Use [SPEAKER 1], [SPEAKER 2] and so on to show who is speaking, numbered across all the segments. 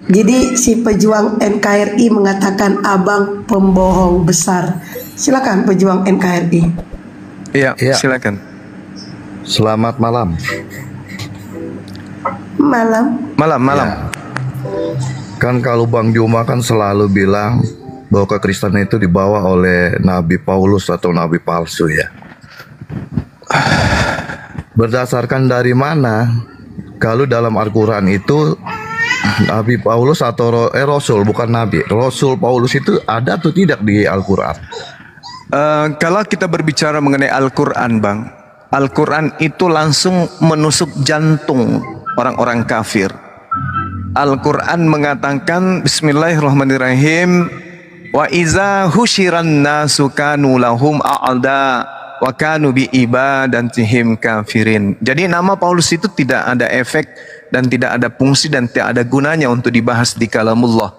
[SPEAKER 1] Jadi si pejuang NKRI mengatakan abang pembohong besar. Silakan pejuang NKRI.
[SPEAKER 2] Iya,
[SPEAKER 3] Ya,
[SPEAKER 2] silakan.
[SPEAKER 3] selamat malam.
[SPEAKER 1] Malam.
[SPEAKER 2] Malam.
[SPEAKER 3] Ya, kan kalau Bang Juma kan selalu bilang bahwa kekristenan itu dibawa oleh Nabi Paulus atau Nabi palsu ya. Berdasarkan dari mana? Kalau dalam Al-Quran itu Nabi Paulus atau Rasul, bukan Nabi, Rasul Paulus itu ada atau tidak di Al-Quran?
[SPEAKER 2] Kalau kita berbicara mengenai Al-Quran, Bang, Al-Quran itu langsung menusuk jantung orang-orang kafir. Al-Quran mengatakan Bismillahirrahmanirrahim, wa iza husyiran nasu kanu lahum a'da wa kanu bi ibadatihim kafirin. Jadi nama Paulus itu tidak ada efek dan tidak ada fungsi dan tidak ada gunanya untuk dibahas di kalamullah.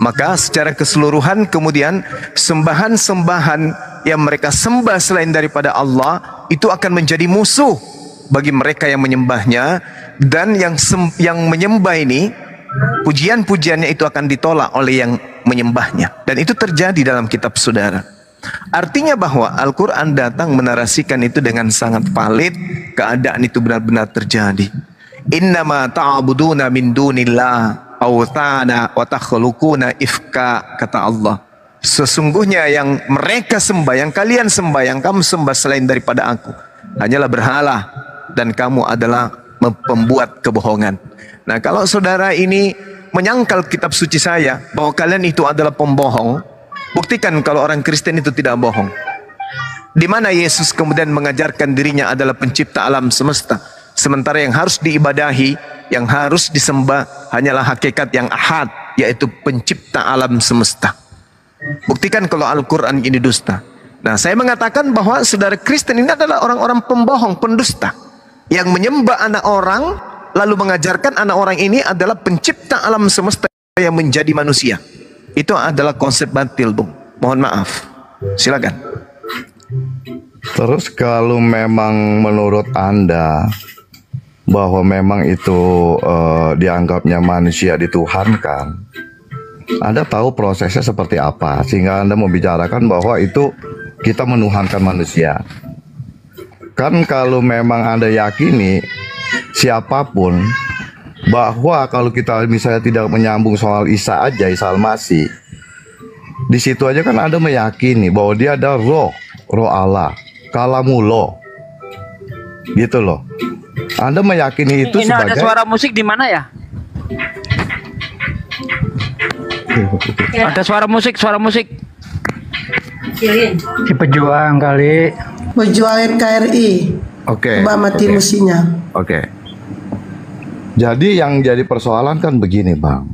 [SPEAKER 2] Maka secara keseluruhan kemudian sembahan-sembahan yang mereka sembah selain daripada Allah itu akan menjadi musuh bagi mereka yang menyembahnya, dan yang menyembah ini pujian-pujiannya itu akan ditolak oleh yang menyembahnya, dan itu terjadi dalam kitab saudara. Artinya bahwa Al-Quran datang menarasikan itu dengan sangat valid, keadaan itu benar-benar terjadi. Innama ta'buduna min dunillah awthana wa takhluquna ifka, kata Allah. Sesungguhnya yang mereka sembah, yang kalian sembah, yang kamu sembah selain daripada aku, hanyalah berhala, dan kamu adalah pembuat kebohongan. Nah, kalau saudara ini menyangkal kitab suci saya bahwa kalian itu adalah pembohong, buktikan kalau orang Kristen itu tidak bohong. Di mana Yesus kemudian mengajarkan dirinya adalah pencipta alam semesta, sementara yang harus diibadahi, yang harus disembah hanyalah hakikat yang ahad, yaitu pencipta alam semesta. Buktikan kalau Al-Quran ini dusta. Nah, saya mengatakan bahwa saudara Kristen ini adalah orang-orang pembohong, pendusta, yang menyembah anak orang, lalu mengajarkan anak orang ini adalah pencipta alam semesta yang menjadi manusia. Itu adalah konsep batil, Bung. Mohon maaf. Silakan.
[SPEAKER 3] Terus kalau memang menurut Anda bahwa memang itu dianggapnya manusia dituhankan, Anda tahu prosesnya seperti apa sehingga Anda membicarakan bahwa itu kita menuhankan manusia. Kan kalau memang Anda yakini siapapun bahwa kalau kita misalnya tidak menyambung soal Isa aja, Isa Al-Masih, di situ aja kan Anda meyakini bahwa dia ada roh Allah, kalamullah, gitu loh. Anda meyakini itu
[SPEAKER 4] ini
[SPEAKER 3] sebagai...
[SPEAKER 4] ada suara musik di mana ya? Ada suara musik.
[SPEAKER 5] Si pejuang kali.
[SPEAKER 1] Pejuang NKRI.
[SPEAKER 3] Oke.
[SPEAKER 1] Coba mati mesinnya.
[SPEAKER 3] Oke. Jadi yang jadi persoalan kan begini, Bang.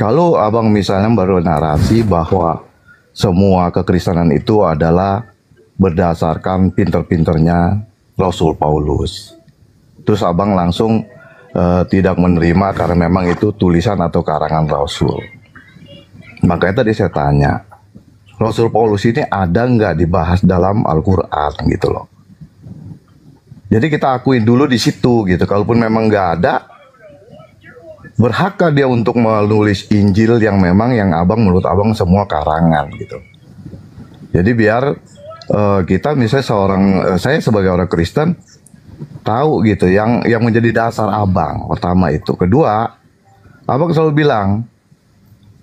[SPEAKER 3] Kalau abang misalnya baru narasi bahwa semua kekristenan itu adalah berdasarkan pinter-pinternya Rasul Paulus, terus abang langsung tidak menerima karena memang itu tulisan atau karangan Rasul. Makanya tadi saya tanya, Rasul Paulus ini ada nggak dibahas dalam Al-Quran gitu loh. Jadi kita akuin dulu di situ gitu. Kalaupun memang nggak ada, berhakkah dia untuk menulis Injil yang memang yang abang menurut abang semua karangan gitu. Jadi biar kita misalnya saya sebagai orang Kristen tahu gitu yang menjadi dasar abang. Pertama itu. Kedua, abang selalu bilang,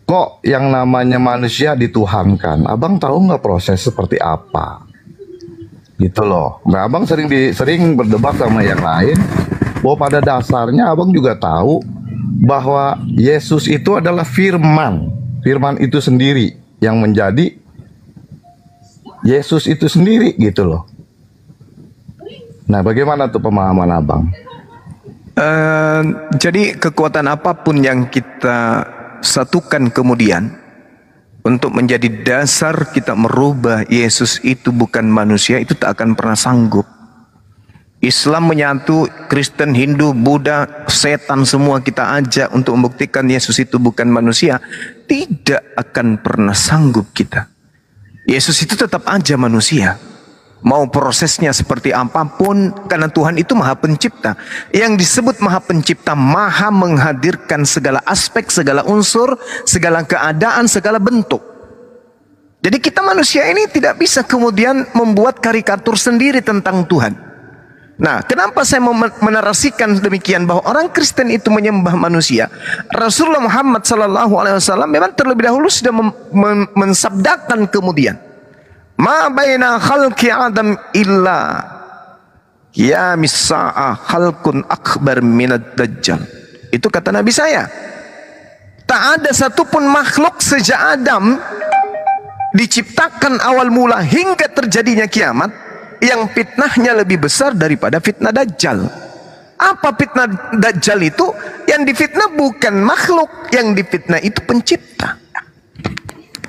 [SPEAKER 3] kok yang namanya manusia dituhankan? Abang tahu nggak proses seperti apa? Gitu loh. Nah, abang sering berdebat sama yang lain bahwa pada dasarnya abang juga tahu bahwa Yesus itu adalah firman. Firman itu sendiri yang menjadi Yesus itu sendiri gitu loh. Nah, bagaimana tuh pemahaman abang?
[SPEAKER 2] Jadi kekuatan apapun yang kita satukan kemudian untuk menjadi dasar kita merubah Yesus itu bukan manusia, itu tak akan pernah sanggup. Islam menyatu, Kristen, Hindu, Buddha, setan semua kita ajak untuk membuktikan Yesus itu bukan manusia, tidak akan pernah sanggup kita. Yesus itu tetap aja manusia. Mau prosesnya seperti apapun, karena Tuhan itu Maha Pencipta. Yang disebut Maha Pencipta, Maha menghadirkan segala aspek, segala unsur, segala keadaan, segala bentuk. Jadi kita manusia ini tidak bisa kemudian membuat karikatur sendiri tentang Tuhan. Nah, kenapa saya mau menarasikan demikian bahwa orang Kristen itu menyembah manusia? Rasulullah Muhammad SAW memang terlebih dahulu sudah mensabdakan kemudian, ma baina khalqi Adam illa ya misa'ah khalqun akbar minad dajjal. Itu kata Nabi saya. Tak ada satupun makhluk sejak Adam diciptakan awal mula hingga terjadinya kiamat yang fitnahnya lebih besar daripada fitnah Dajjal. Apa fitnah Dajjal itu? Yang difitnah bukan makhluk, yang difitnah itu pencipta.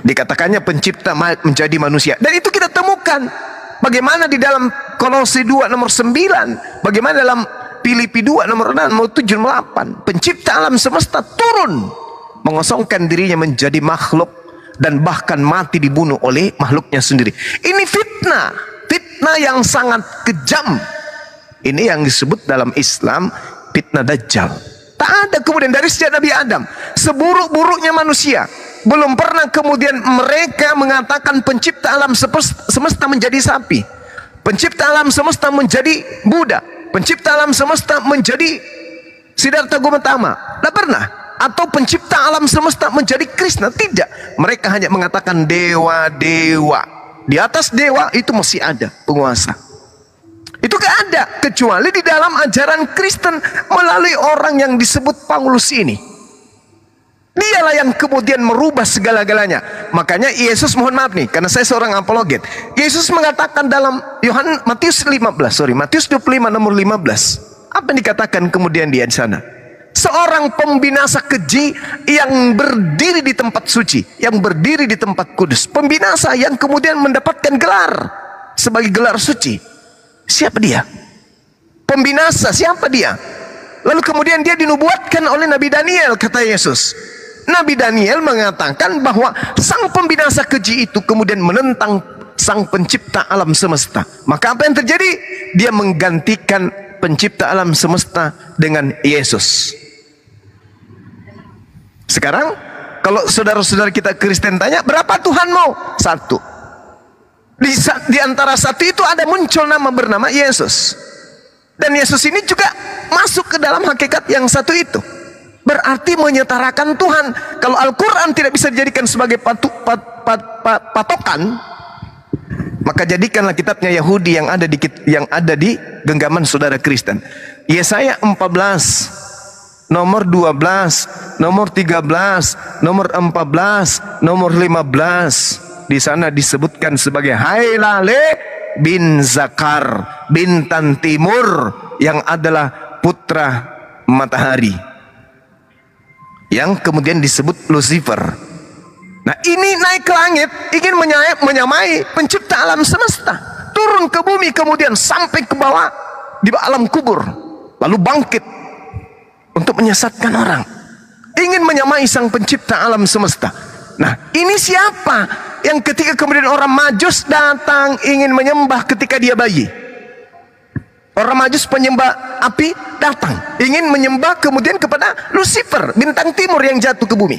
[SPEAKER 2] Dikatakannya pencipta menjadi manusia, dan itu kita temukan bagaimana di dalam Kolose 2 nomor 9, bagaimana dalam Filipi 2 nomor 6, nomor 7, nomor 8, pencipta alam semesta turun mengosongkan dirinya menjadi makhluk dan bahkan mati dibunuh oleh makhluknya sendiri. Ini fitnah, fitnah yang sangat kejam. Ini yang disebut dalam Islam fitnah Dajjal. Tak ada kemudian dari sejak Nabi Adam, seburuk-buruknya manusia, belum pernah kemudian mereka mengatakan pencipta alam semesta menjadi sapi, pencipta alam semesta menjadi Buddha, pencipta alam semesta menjadi Siddhartha Gautama. Tak pernah. Atau pencipta alam semesta menjadi Krishna. Tidak. Mereka hanya mengatakan dewa-dewa. Di atas dewa itu masih ada penguasa. Itu gak ada kecuali di dalam ajaran Kristen melalui orang yang disebut Paulus ini. Dialah yang kemudian merubah segala-galanya. Makanya Yesus, mohon maaf nih, karena saya seorang apologet. Yesus mengatakan dalam Matius 25 nomor 15. Apa yang dikatakan kemudian dia di sana? Seorang pembinasa keji yang berdiri di tempat suci, yang berdiri di tempat kudus. Pembinasa yang kemudian mendapatkan gelar sebagai gelar suci. Siapa dia? Pembinasa, siapa dia? Lalu kemudian dia dinubuatkan oleh Nabi Daniel, kata Yesus. Nabi Daniel mengatakan bahwa sang pembinasa keji itu kemudian menentang sang pencipta alam semesta. Maka apa yang terjadi? Dia menggantikan pencipta alam semesta dengan Yesus. Sekarang kalau saudara-saudara kita Kristen tanya, berapa Tuhanmu? Satu. Di antara satu itu ada muncul nama bernama Yesus. Dan Yesus ini juga masuk ke dalam hakikat yang satu itu. Berarti menyetarakan Tuhan. Kalau Al-Quran tidak bisa dijadikan sebagai patokan, maka jadikanlah kitabnya Yahudi yang ada di genggaman saudara Kristen. Yesaya 14 nomor 12, nomor 13, nomor 14, nomor 15. Di sana disebutkan sebagai Hailale bin Zakar, bintang timur, yang adalah putra matahari, yang kemudian disebut Lucifer. Nah, ini naik ke langit ingin menyamai pencipta alam semesta, turun ke bumi kemudian sampai ke bawah di alam kubur, lalu bangkit untuk menyesatkan orang, ingin menyamai sang pencipta alam semesta. Nah, ini siapa yang ketika kemudian orang Majus datang ingin menyembah ketika dia bayi? Orang Majus penyembah api datang ingin menyembah kemudian kepada Lucifer, bintang timur yang jatuh ke bumi.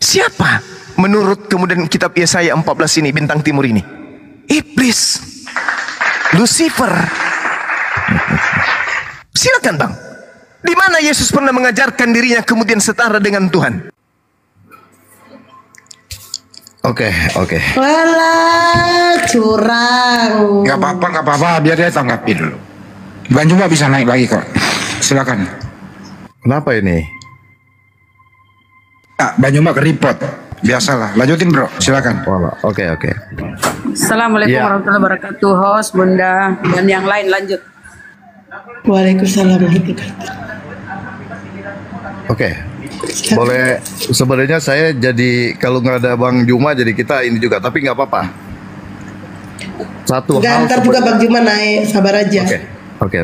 [SPEAKER 2] Siapa menurut kemudian kitab Yesaya 14 ini bintang timur ini? Iblis, Lucifer. Silakan Bang, di mana Yesus pernah mengajarkan dirinya kemudian setara dengan Tuhan?
[SPEAKER 3] Oke.
[SPEAKER 1] Walah, curang.
[SPEAKER 6] Gak apa-apa, biar dia tanggapi dulu. Bang Juma bisa naik lagi kok. Silakan.
[SPEAKER 3] Kenapa ini?
[SPEAKER 6] Bang Juma ke report. Biasalah. Lanjutin bro, silakan.
[SPEAKER 3] Oke.
[SPEAKER 7] Assalamualaikum warahmatullahi wabarakatuh, host, Bunda, dan yang lain lanjut.
[SPEAKER 1] Waalaikumsalam warahmatullahi wabarakatuh.
[SPEAKER 3] Oke. Boleh, sebenarnya saya jadi kalau nggak ada Bang Juma jadi kita ini juga, tapi nggak apa-apa. Satu hal.
[SPEAKER 1] Ntar juga Bang Juma naik, sabar aja.
[SPEAKER 3] Oke.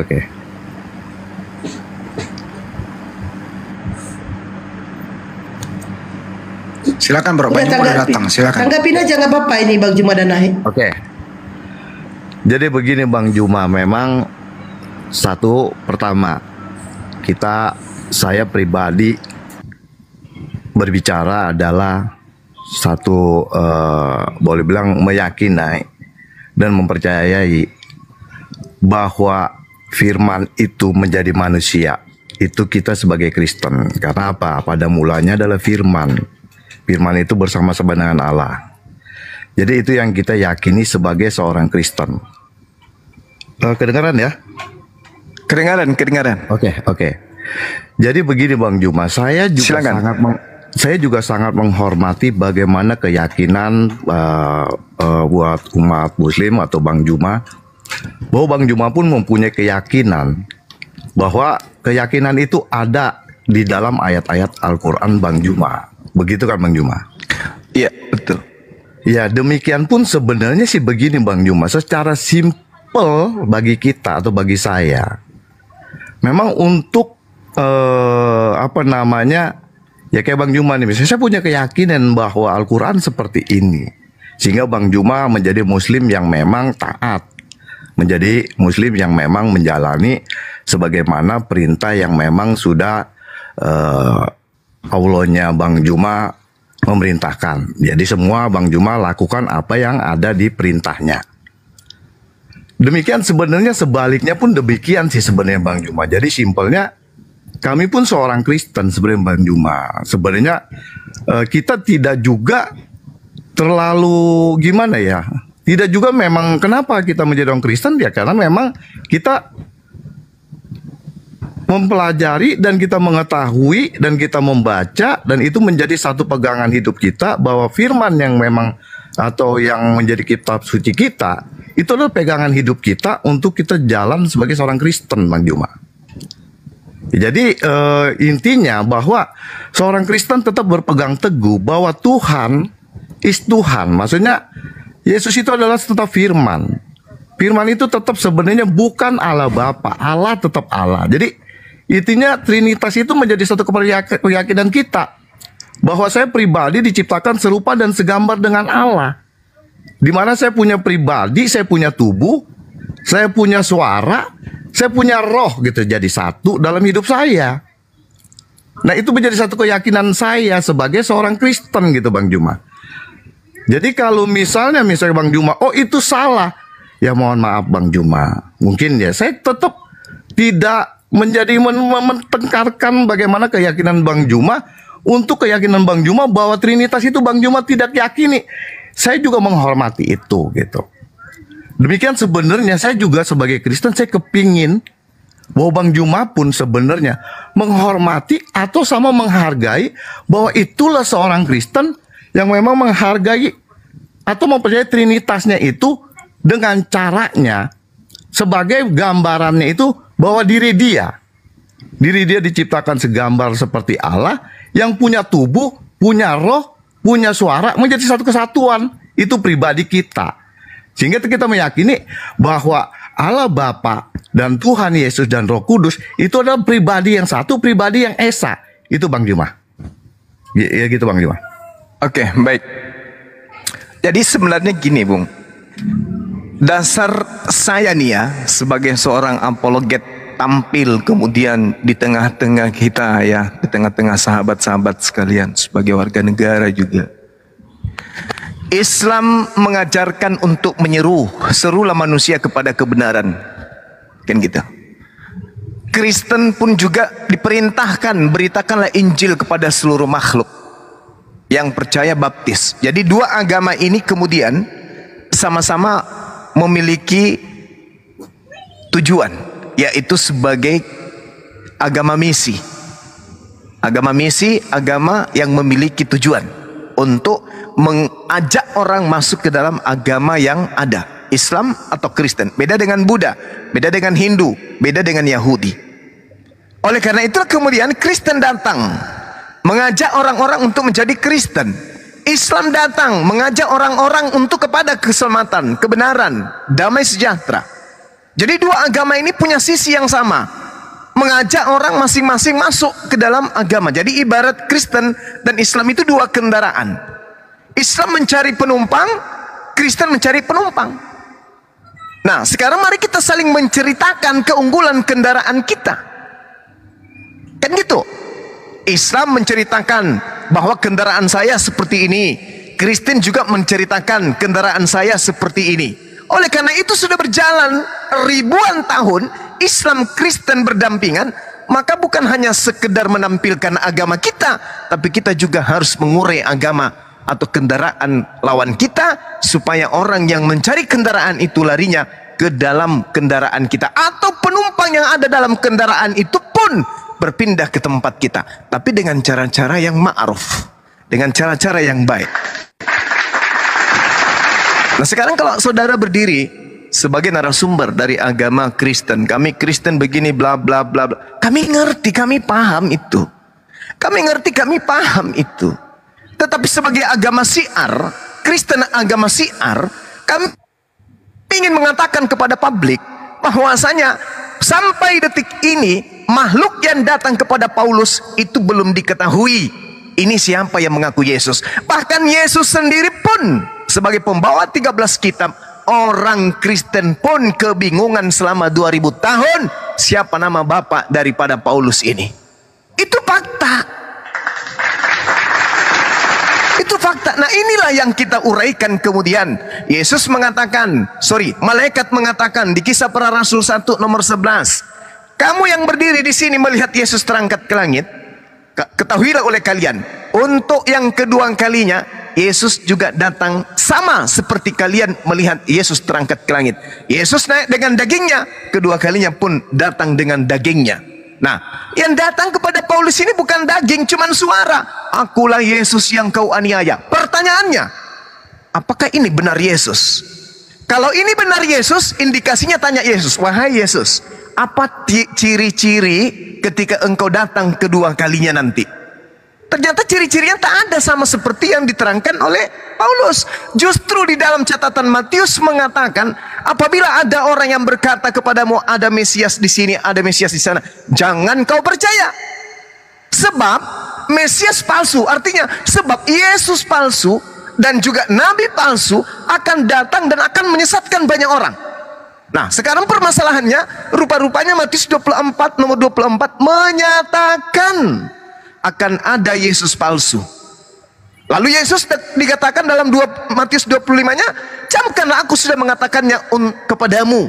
[SPEAKER 6] Silakan bro, Bang Juma udah datang. Silakan.
[SPEAKER 1] Tanggapin aja nggak apa-apa ini Bang Juma dan naik.
[SPEAKER 3] Oke. Jadi begini Bang Juma, memang satu pertama saya pribadi berbicara adalah satu boleh bilang meyakini dan mempercayai bahwa firman itu menjadi manusia. Itu kita sebagai Kristen. Karena apa? Pada mulanya adalah firman. Firman itu bersama-sama dengan Allah. Jadi itu yang kita yakini sebagai seorang Kristen. Kedengaran ya?
[SPEAKER 2] Kedengaran.
[SPEAKER 3] Oke. Jadi begini Bang Juma, saya juga sangat menghormati bagaimana keyakinan buat umat Muslim atau Bang Juma, bahwa Bang Juma pun mempunyai keyakinan bahwa keyakinan itu ada di dalam ayat-ayat Al-Quran Bang Juma. Begitu kan Bang Juma?
[SPEAKER 2] Iya, betul.
[SPEAKER 3] Ya, demikian pun sebenarnya sih begini Bang Juma, secara simpel bagi kita atau bagi saya, memang untuk ya kayak Bang Juma nih, misalnya saya punya keyakinan bahwa Al-Quran seperti ini, sehingga Bang Juma menjadi Muslim yang memang taat, menjadi Muslim yang memang menjalani sebagaimana perintah yang memang sudah Allahnya Bang Juma memerintahkan. Jadi semua Bang Juma lakukan apa yang ada di perintahnya. Demikian sebenarnya sebaliknya pun demikian sih sebenarnya Bang Juma. Jadi simpelnya kami pun seorang Kristen sebenarnya Bang Juma. Sebenarnya kita tidak juga terlalu gimana ya. Tidak juga memang kenapa kita menjadi orang Kristen ya karena memang kita mempelajari dan kita mengetahui dan kita membaca dan itu menjadi satu pegangan hidup kita bahwa firman yang memang atau yang menjadi kitab suci kita itu adalah pegangan hidup kita untuk kita jalan sebagai seorang Kristen Bang Juma. Jadi intinya bahwa seorang Kristen tetap berpegang teguh bahwa Tuhan is Tuhan. Maksudnya Yesus itu adalah tetap firman. Firman itu tetap sebenarnya bukan Allah Bapa, Allah tetap Allah. Jadi intinya Trinitas itu menjadi satu keyakinan kita bahwa saya pribadi diciptakan serupa dan segambar dengan Allah. Di mana saya punya pribadi, saya punya tubuh, saya punya suara, saya punya roh gitu jadi satu dalam hidup saya. Nah itu menjadi satu keyakinan saya sebagai seorang Kristen gitu Bang Juma. Jadi kalau misalnya Bang Juma, oh itu salah, ya mohon maaf Bang Juma. Mungkin ya saya tetap tidak menjadi mentengkarkan bagaimana keyakinan Bang Juma untuk keyakinan Bang Juma bahwa Trinitas itu Bang Juma tidak yakini. Saya juga menghormati itu gitu. Demikian sebenarnya saya juga sebagai Kristen saya kepingin bahwa Bang Juma pun sebenarnya menghormati atau sama menghargai bahwa itulah seorang Kristen yang memang menghargai atau mempercayai Trinitasnya itu dengan caranya sebagai gambarannya itu bahwa diri dia diciptakan segambar seperti Allah yang punya tubuh, punya roh, punya suara menjadi satu kesatuan. Itu pribadi kita. Sehingga kita meyakini bahwa Allah Bapa dan Tuhan Yesus dan Roh Kudus itu adalah pribadi yang satu, pribadi yang esa. Itu Bang Juma. Ya gitu Bang Juma.
[SPEAKER 2] Oke, baik. Jadi sebenarnya gini, Bung. Dasar saya nih ya, sebagai seorang apologet tampil kemudian di tengah-tengah kita ya, di tengah-tengah sahabat-sahabat sekalian, sebagai warga negara juga. Islam mengajarkan untuk serulah manusia kepada kebenaran. Kan gitu. Kristen pun juga diperintahkan, beritakanlah Injil kepada seluruh makhluk. Yang percaya baptis. Jadi dua agama ini kemudian sama-sama memiliki tujuan, yaitu sebagai agama misi. Agama misi, agama yang memiliki tujuan untuk mengajak orang masuk ke dalam agama yang ada, Islam atau Kristen. Beda dengan Buddha, beda dengan Hindu, beda dengan Yahudi. Oleh karena itu kemudian Kristen datang mengajak orang-orang untuk menjadi Kristen. Islam datang mengajak orang-orang untuk kepada keselamatan, kebenaran, damai sejahtera. Jadi dua agama ini punya sisi yang sama, mengajak orang masing-masing masuk ke dalam agama. Jadi ibarat Kristen dan Islam itu dua kendaraan. Islam mencari penumpang, Kristen mencari penumpang. Nah, sekarang mari kita saling menceritakan keunggulan kendaraan kita. Kan gitu. Islam menceritakan bahwa kendaraan saya seperti ini. Kristen juga menceritakan kendaraan saya seperti ini. Oleh karena itu sudah berjalan ribuan tahun Islam Kristen berdampingan, maka bukan hanya sekedar menampilkan agama kita, tapi kita juga harus mengurai agama atau kendaraan lawan kita, supaya orang yang mencari kendaraan itu larinya ke dalam kendaraan kita, atau penumpang yang ada dalam kendaraan itu pun berpindah ke tempat kita, tapi dengan cara-cara yang ma'ruf, dengan cara-cara yang baik. Nah, sekarang kalau saudara berdiri sebagai narasumber dari agama Kristen, kami Kristen begini bla bla bla bla, kami ngerti, kami paham itu, kami ngerti, kami paham itu. Tetapi sebagai agama syiar, Kristen agama syiar, kami ingin mengatakan kepada publik bahwasanya sampai detik ini makhluk yang datang kepada Paulus itu belum diketahui ini siapa yang mengaku Yesus. Bahkan Yesus sendiri pun sebagai pembawa 13 kitab, orang Kristen pun kebingungan selama 2000 tahun siapa nama bapak daripada Paulus ini. Itu fakta. Itu fakta. Nah, inilah yang kita uraikan kemudian. Yesus mengatakan, malaikat mengatakan di Kisah Para Rasul 1 nomor 11, kamu yang berdiri di sini melihat Yesus terangkat ke langit, ketahuilah oleh kalian, untuk yang kedua kalinya Yesus juga datang sama seperti kalian melihat Yesus terangkat ke langit. Yesus naik dengan dagingnya, kedua kalinya pun datang dengan dagingnya. Nah, yang datang kepada Paulus ini bukan daging, cuman suara. Akulah Yesus yang kau aniaya. Pertanyaannya, apakah ini benar Yesus? Kalau ini benar Yesus, indikasinya tanya Yesus, wahai Yesus, apa ciri-ciri ketika engkau datang kedua kalinya nanti? Ternyata ciri-cirinya tak ada sama seperti yang diterangkan oleh Paulus. Justru di dalam catatan Matius mengatakan, apabila ada orang yang berkata kepadamu ada Mesias di sini, ada Mesias di sana, jangan kau percaya. Sebab Mesias palsu, artinya sebab Yesus palsu dan juga nabi palsu akan datang dan akan menyesatkan banyak orang. Nah, sekarang permasalahannya, rupa-rupanya Matius 24 nomor 24 menyatakan akan ada Yesus palsu. Lalu Yesus dikatakan dalam Matius 25-nya, camkanlah aku sudah mengatakannya kepadamu.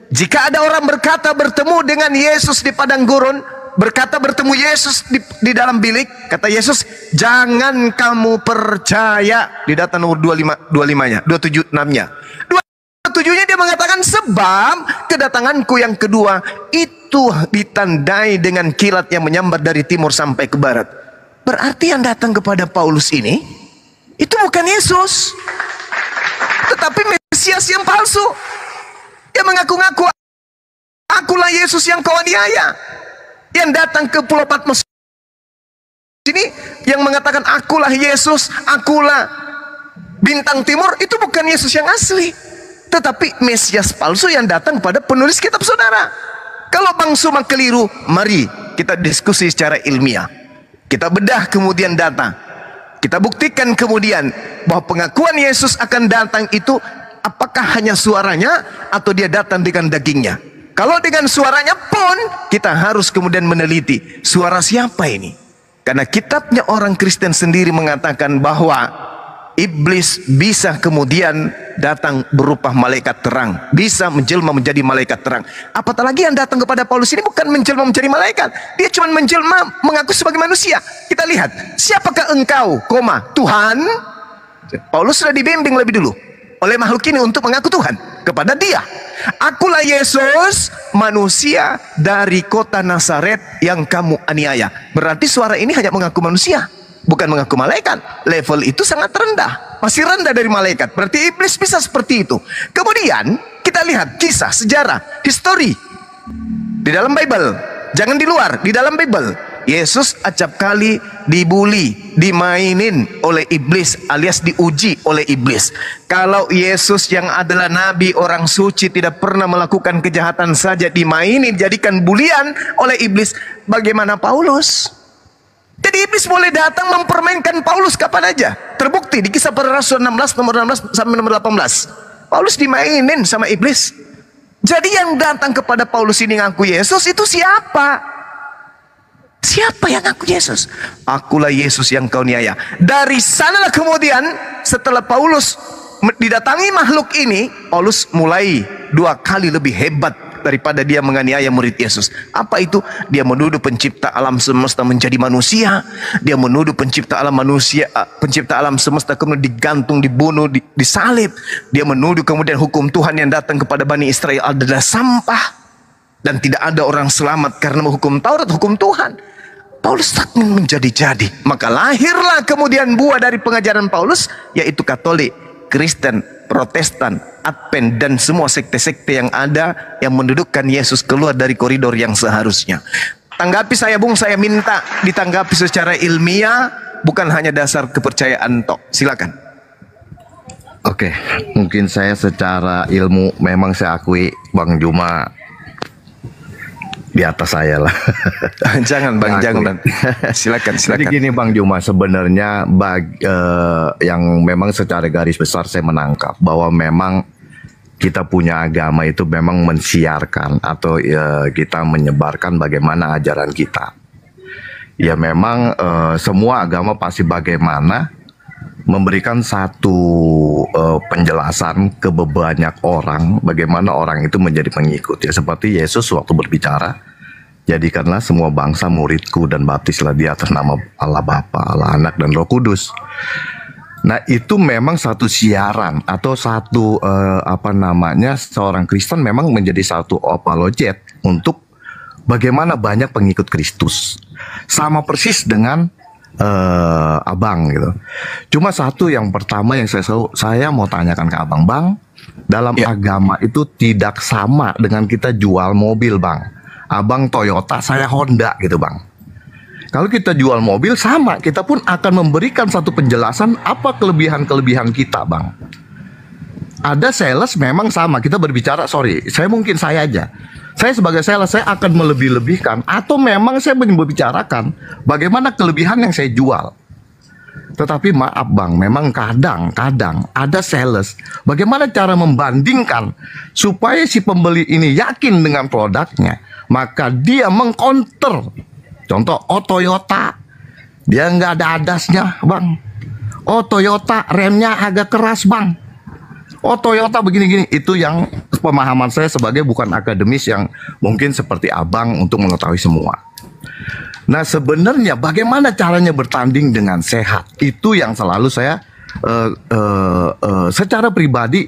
[SPEAKER 2] Jika ada orang berkata bertemu dengan Yesus di padang gurun, berkata bertemu Yesus di dalam bilik, kata Yesus, jangan kamu percaya. Di data nomor 25-nya, 27-6-nya. 27-nya dia mengatakan, sebab kedatanganku yang kedua itu ditandai dengan kilat yang menyambar dari timur sampai ke barat. Berarti yang datang kepada Paulus ini itu bukan Yesus, tetapi Mesias yang palsu. Dia mengaku-ngaku, akulah Yesus yang kau aniaya. Yang datang ke Pulau Patmos ini yang mengatakan akulah Yesus, akulah bintang timur, itu bukan Yesus yang asli, tetapi Mesias palsu yang datang pada penulis kitab saudara. Kalau Bang Suma keliru, mari kita diskusi secara ilmiah. Kita bedah kemudian data. Kita buktikan kemudian bahwa pengakuan Yesus akan datang itu apakah hanya suaranya atau dia datang dengan dagingnya. Kalau dengan suaranya pun kita harus kemudian meneliti suara siapa ini. Karena kitabnya orang Kristen sendiri mengatakan bahwa iblis bisa kemudian datang berupa malaikat terang, bisa menjelma menjadi malaikat terang. Apatah lagi yang datang kepada Paulus ini bukan menjelma menjadi malaikat, dia cuma menjelma mengaku sebagai manusia. Kita lihat, siapakah engkau, Tuhan? Paulus sudah dibimbing lebih dulu oleh makhluk ini untuk mengaku Tuhan kepada dia. Akulah Yesus, manusia dari kota Nazaret yang kamu aniaya. Berarti suara ini hanya mengaku manusia, bukan mengaku malaikat. Level itu sangat rendah, masih rendah dari malaikat. Berarti iblis bisa seperti itu. Kemudian kita lihat kisah, sejarah, histori di dalam Bible. Jangan di luar, di dalam Bible. Yesus acap kali dibuli, dimainin oleh iblis, alias diuji oleh iblis. Kalau Yesus yang adalah nabi, orang suci, tidak pernah melakukan kejahatan saja dimainin, dijadikan bulian oleh iblis, bagaimana Paulus? Jadi iblis boleh datang mempermainkan Paulus kapan aja. Terbukti di Kisah Para Rasul 16 nomor 16 sampai nomor 18. Paulus dimainin sama iblis. Jadi yang datang kepada Paulus ini ngaku Yesus itu siapa? Siapa yang ngaku Yesus? Akulah Yesus yang kau niaya. Dari sanalah kemudian setelah Paulus didatangi makhluk ini, Paulus mulai 2 kali lebih hebat daripada dia menganiaya murid Yesus. Apa itu? Dia menuduh pencipta alam semesta menjadi manusia. Dia menuduh pencipta alam manusia, pencipta alam semesta kemudian digantung, dibunuh, disalib. Dia menuduh kemudian hukum Tuhan yang datang kepada Bani Israel adalah sampah dan tidak ada orang selamat karena hukum Taurat, hukum Tuhan. Paulus tak menjadi-jadi. Maka lahirlah kemudian buah dari pengajaran Paulus, yaitu Katolik, Kristen, Protestan, Advent, dan semua sekte-sekte yang ada yang mendudukkan Yesus keluar dari koridor yang seharusnya. Tanggapi saya, Bung, saya minta ditanggapi secara ilmiah, bukan hanya dasar kepercayaan tok. Silakan.
[SPEAKER 3] Oke, mungkin saya secara ilmu memang saya akui Bang Juma di atas saya lah.
[SPEAKER 2] Jangan Bang, jangan. Silakan.
[SPEAKER 3] Jadi gini Bang Juma, sebenarnya yang memang secara garis besar saya menangkap bahwa memang kita punya agama itu memang mensiarkan atau kita menyebarkan bagaimana ajaran kita. Ya memang semua agama pasti bagaimana memberikan satu penjelasan ke banyak orang bagaimana orang itu menjadi pengikut, ya seperti Yesus waktu berbicara, jadikanlah semua bangsa muridku dan baptislah dia atas nama Allah Bapa, Allah Anak dan Roh Kudus. Nah itu memang satu siaran atau satu seorang Kristen memang menjadi satu apologet untuk bagaimana banyak pengikut Kristus, sama persis dengan Abang gitu. Cuma satu yang pertama yang saya mau tanyakan ke Abang, Bang, dalam agama itu tidak sama dengan kita jual mobil, Bang. Abang Toyota, saya Honda gitu, Bang. Kalau kita jual mobil sama, kita pun akan memberikan satu penjelasan apa kelebihan-kelebihan kita, Bang. Ada sales memang sama, kita berbicara, saya aja. Saya sebagai sales, saya akan melebih-lebihkan atau memang saya membicarakan bagaimana kelebihan yang saya jual. Tetapi maaf Bang, memang kadang-kadang ada sales, bagaimana cara membandingkan supaya si pembeli ini yakin dengan produknya, maka dia mengcounter. Contoh, Toyota, dia nggak ada adasnya Bang. Toyota remnya agak keras Bang. Toyota begini-gini. Itu yang pemahaman saya sebagai bukan akademis yang mungkin seperti Abang untuk mengetahui semua. Nah sebenarnya bagaimana caranya bertanding dengan sehat, itu yang selalu saya secara pribadi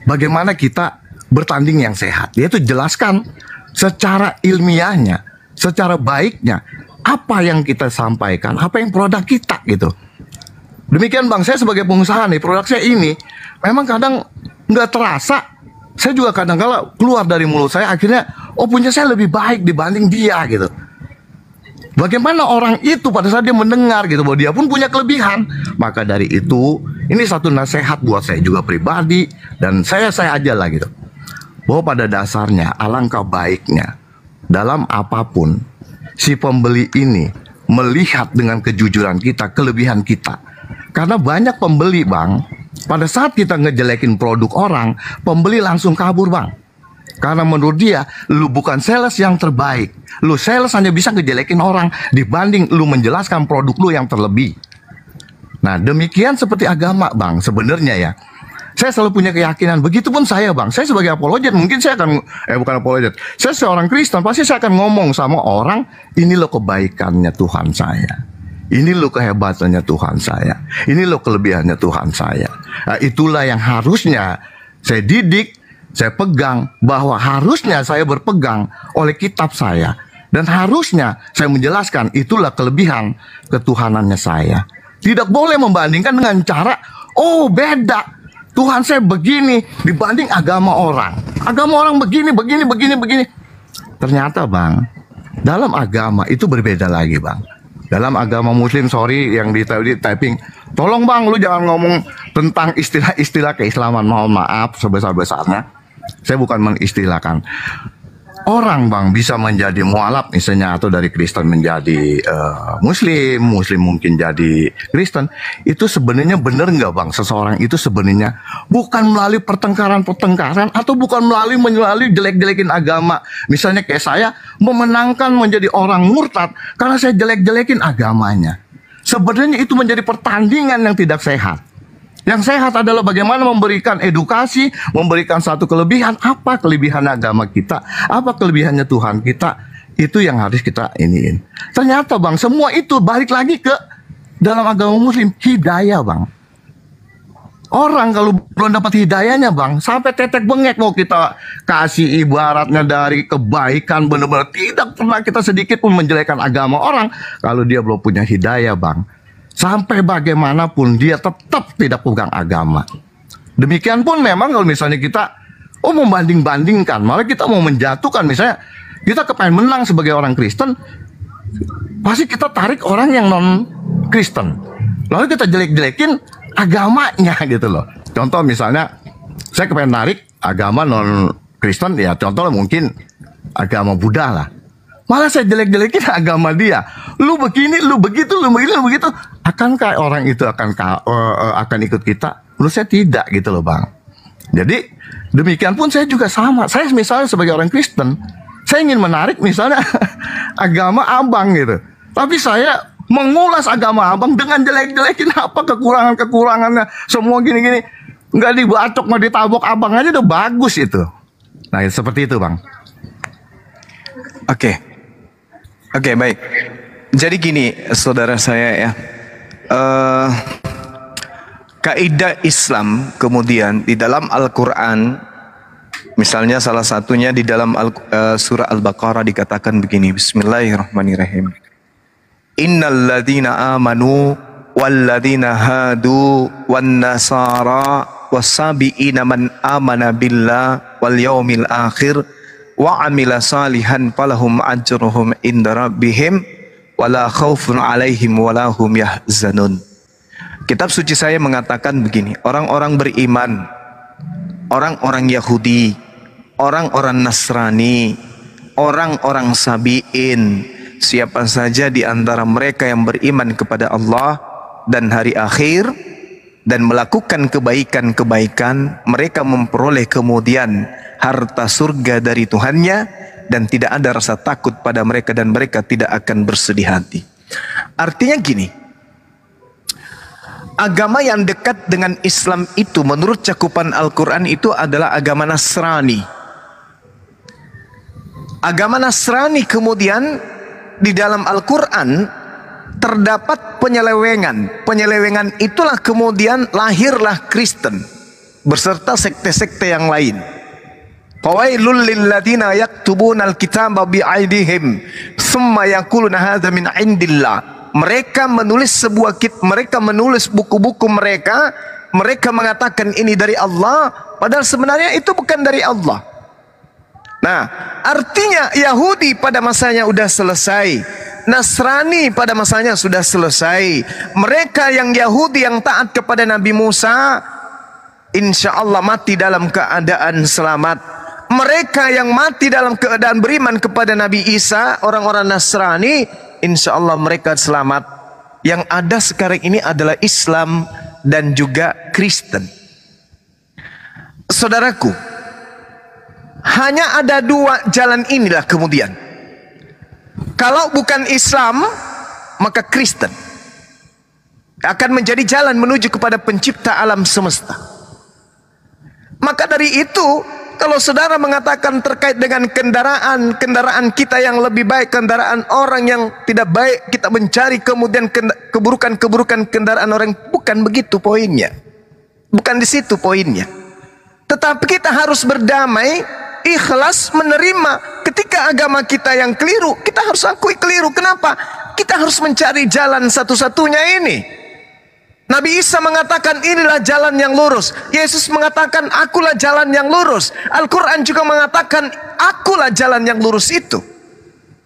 [SPEAKER 3] bagaimana kita bertanding yang sehat, yaitu jelaskan secara ilmiahnya, secara baiknya apa yang kita sampaikan, apa yang produk kita gitu. Demikian Bang, saya sebagai pengusaha nih, produk saya ini memang kadang nggak terasa. Saya juga kadang-kala keluar dari mulut saya akhirnya, punya saya lebih baik dibanding dia gitu. Bagaimana orang itu pada saat dia mendengar gitu bahwa dia pun punya kelebihan. Maka dari itu, ini satu nasihat buat saya juga pribadi dan saya aja lah gitu. Bahwa pada dasarnya alangkah baiknya dalam apapun si pembeli ini melihat dengan kejujuran kita, kelebihan kita. Karena banyak pembeli Bang, pada saat kita ngejelekin produk orang, pembeli langsung kabur Bang. Karena menurut dia, lu bukan sales yang terbaik. Lu sales hanya bisa ngejelekin orang dibanding lu menjelaskan produk lu yang terlebih. Nah demikian seperti agama Bang, sebenarnya ya. Saya selalu punya keyakinan, begitupun saya Bang. Saya sebagai apologet, mungkin saya akan, bukan apologet, saya seorang Kristen, pasti saya akan ngomong sama orang, ini loh kebaikannya Tuhan saya. Ini loh kehebatannya Tuhan saya. Ini loh kelebihannya Tuhan saya. Nah, itulah yang harusnya saya didik, saya pegang, bahwa harusnya saya berpegang oleh kitab saya. Dan harusnya saya menjelaskan itulah kelebihan ketuhanannya saya. Tidak boleh membandingkan dengan cara, beda. Tuhan saya begini dibanding agama orang. Agama orang begini. Ternyata Bang, dalam agama itu berbeda lagi Bang. Dalam agama Muslim, yang di typing, tolong Bang, lu jangan ngomong tentang istilah-istilah keislaman. Mohon maaf sebesar-besarnya, saya bukan mengistilahkan. orang bang bisa menjadi mualaf misalnya, atau dari Kristen menjadi Muslim, Muslim mungkin jadi Kristen, itu sebenarnya benar nggak bang? Seseorang itu sebenarnya bukan melalui pertengkaran atau bukan melalui jelek-jelekin agama. Misalnya kayak saya memenangkan menjadi orang murtad karena saya jelek-jelekin agamanya. Sebenarnya itu menjadi pertandingan yang tidak sehat. Yang sehat adalah bagaimana memberikan edukasi, memberikan satu kelebihan. Apa kelebihan agama kita? Apa kelebihannya Tuhan kita? Itu yang harus kita iniin. Ternyata bang, semua itu balik lagi ke dalam agama Muslim. Hidayah bang. Orang kalau belum dapat hidayahnya bang, sampai tetek bengek mau kita kasih ibaratnya dari kebaikan, benar-benar tidak pernah kita sedikit pun menjelekkan agama orang. Kalau dia belum punya hidayah bang, sampai bagaimanapun dia tetap tidak pegang agama. Demikian pun memang kalau misalnya kita membanding-bandingkan, malah kita mau menjatuhkan, misalnya kita kepengen menang sebagai orang Kristen, pasti kita tarik orang yang non Kristen, lalu kita jelek-jelekin agamanya gitu loh. Contoh misalnya saya kepengen narik agama non Kristen, ya contoh mungkin agama Buddha lah, malah saya jelek-jelekin agama dia. Lu begini, lu begitu, lu begini, lu begitu. Akankah orang itu akan ikut kita? Menurut saya tidak gitu loh bang. Jadi demikian pun saya juga sama. Saya misalnya sebagai orang Kristen, saya ingin menarik misalnya agama abang gitu. Tapi saya mengulas agama abang dengan jelek-jelekin apa kekurangannya. Semua gini-gini. Nggak dibacok, nggak ditabok abang aja udah bagus itu. Nah seperti itu bang.
[SPEAKER 2] Oke, baik. Jadi gini, saudara saya ya, kaidah Islam kemudian di dalam Al-Quran, misalnya salah satunya di dalam surah Al-Baqarah dikatakan begini, Bismillahirrahmanirrahim. Innal ladzina amanu wal ladzina hadu wan nasara wasabiina man amana billah wal yaumil akhir wa amila salihan falahum ajruhum inda rabbihim wala khaufun alaihim wala hum yahzanun. Kitab suci saya mengatakan begini, orang-orang beriman, orang-orang Yahudi, orang-orang Nasrani, orang-orang Sabi'in, siapa saja di antara mereka yang beriman kepada Allah dan hari akhir dan melakukan kebaikan-kebaikan, mereka memperoleh kemudian harta surga dari Tuhannya dan tidak ada rasa takut pada mereka dan mereka tidak akan bersedih hati. Artinya gini, agama yang dekat dengan Islam itu menurut cakupan Al-Quran itu adalah agama Nasrani. Agama Nasrani kemudian di dalam Al-Quran terdapat penyelewengan. Penyelewengan itulah kemudian lahirlah Kristen beserta sekte-sekte yang lain. Fawailul lilladzina yaktubuna alkitaba bi'aidihim thumma yaquluna hadza min indillah. Mereka menulis mereka menulis buku-buku mereka mengatakan ini dari Allah, padahal sebenarnya itu bukan dari Allah. Nah, artinya Yahudi pada masanya sudah selesai, Nasrani pada masanya sudah selesai. Mereka yang Yahudi yang taat kepada Nabi Musa, insya Allah mati dalam keadaan selamat. Mereka yang mati dalam keadaan beriman kepada Nabi Isa, orang-orang Nasrani, insya Allah mereka selamat. Yang ada sekarang ini adalah Islam dan juga Kristen. Saudaraku, hanya ada dua jalan inilah kemudian. Kalau bukan Islam, maka Kristen akan menjadi jalan menuju kepada pencipta alam semesta. Maka dari itu, kalau saudara mengatakan terkait dengan kendaraan kita yang lebih baik, kendaraan orang yang tidak baik, kita mencari kemudian keburukan-keburukan kendaraan orang, bukan begitu poinnya. Bukan di situ poinnya. Tetapi kita harus berdamai, ikhlas menerima ketika agama kita yang keliru, kita harus akui keliru. Kenapa? Kita harus mencari jalan satu-satunya ini. Nabi Isa mengatakan inilah jalan yang lurus. Yesus mengatakan akulah jalan yang lurus. Al-Quran juga mengatakan akulah jalan yang lurus itu.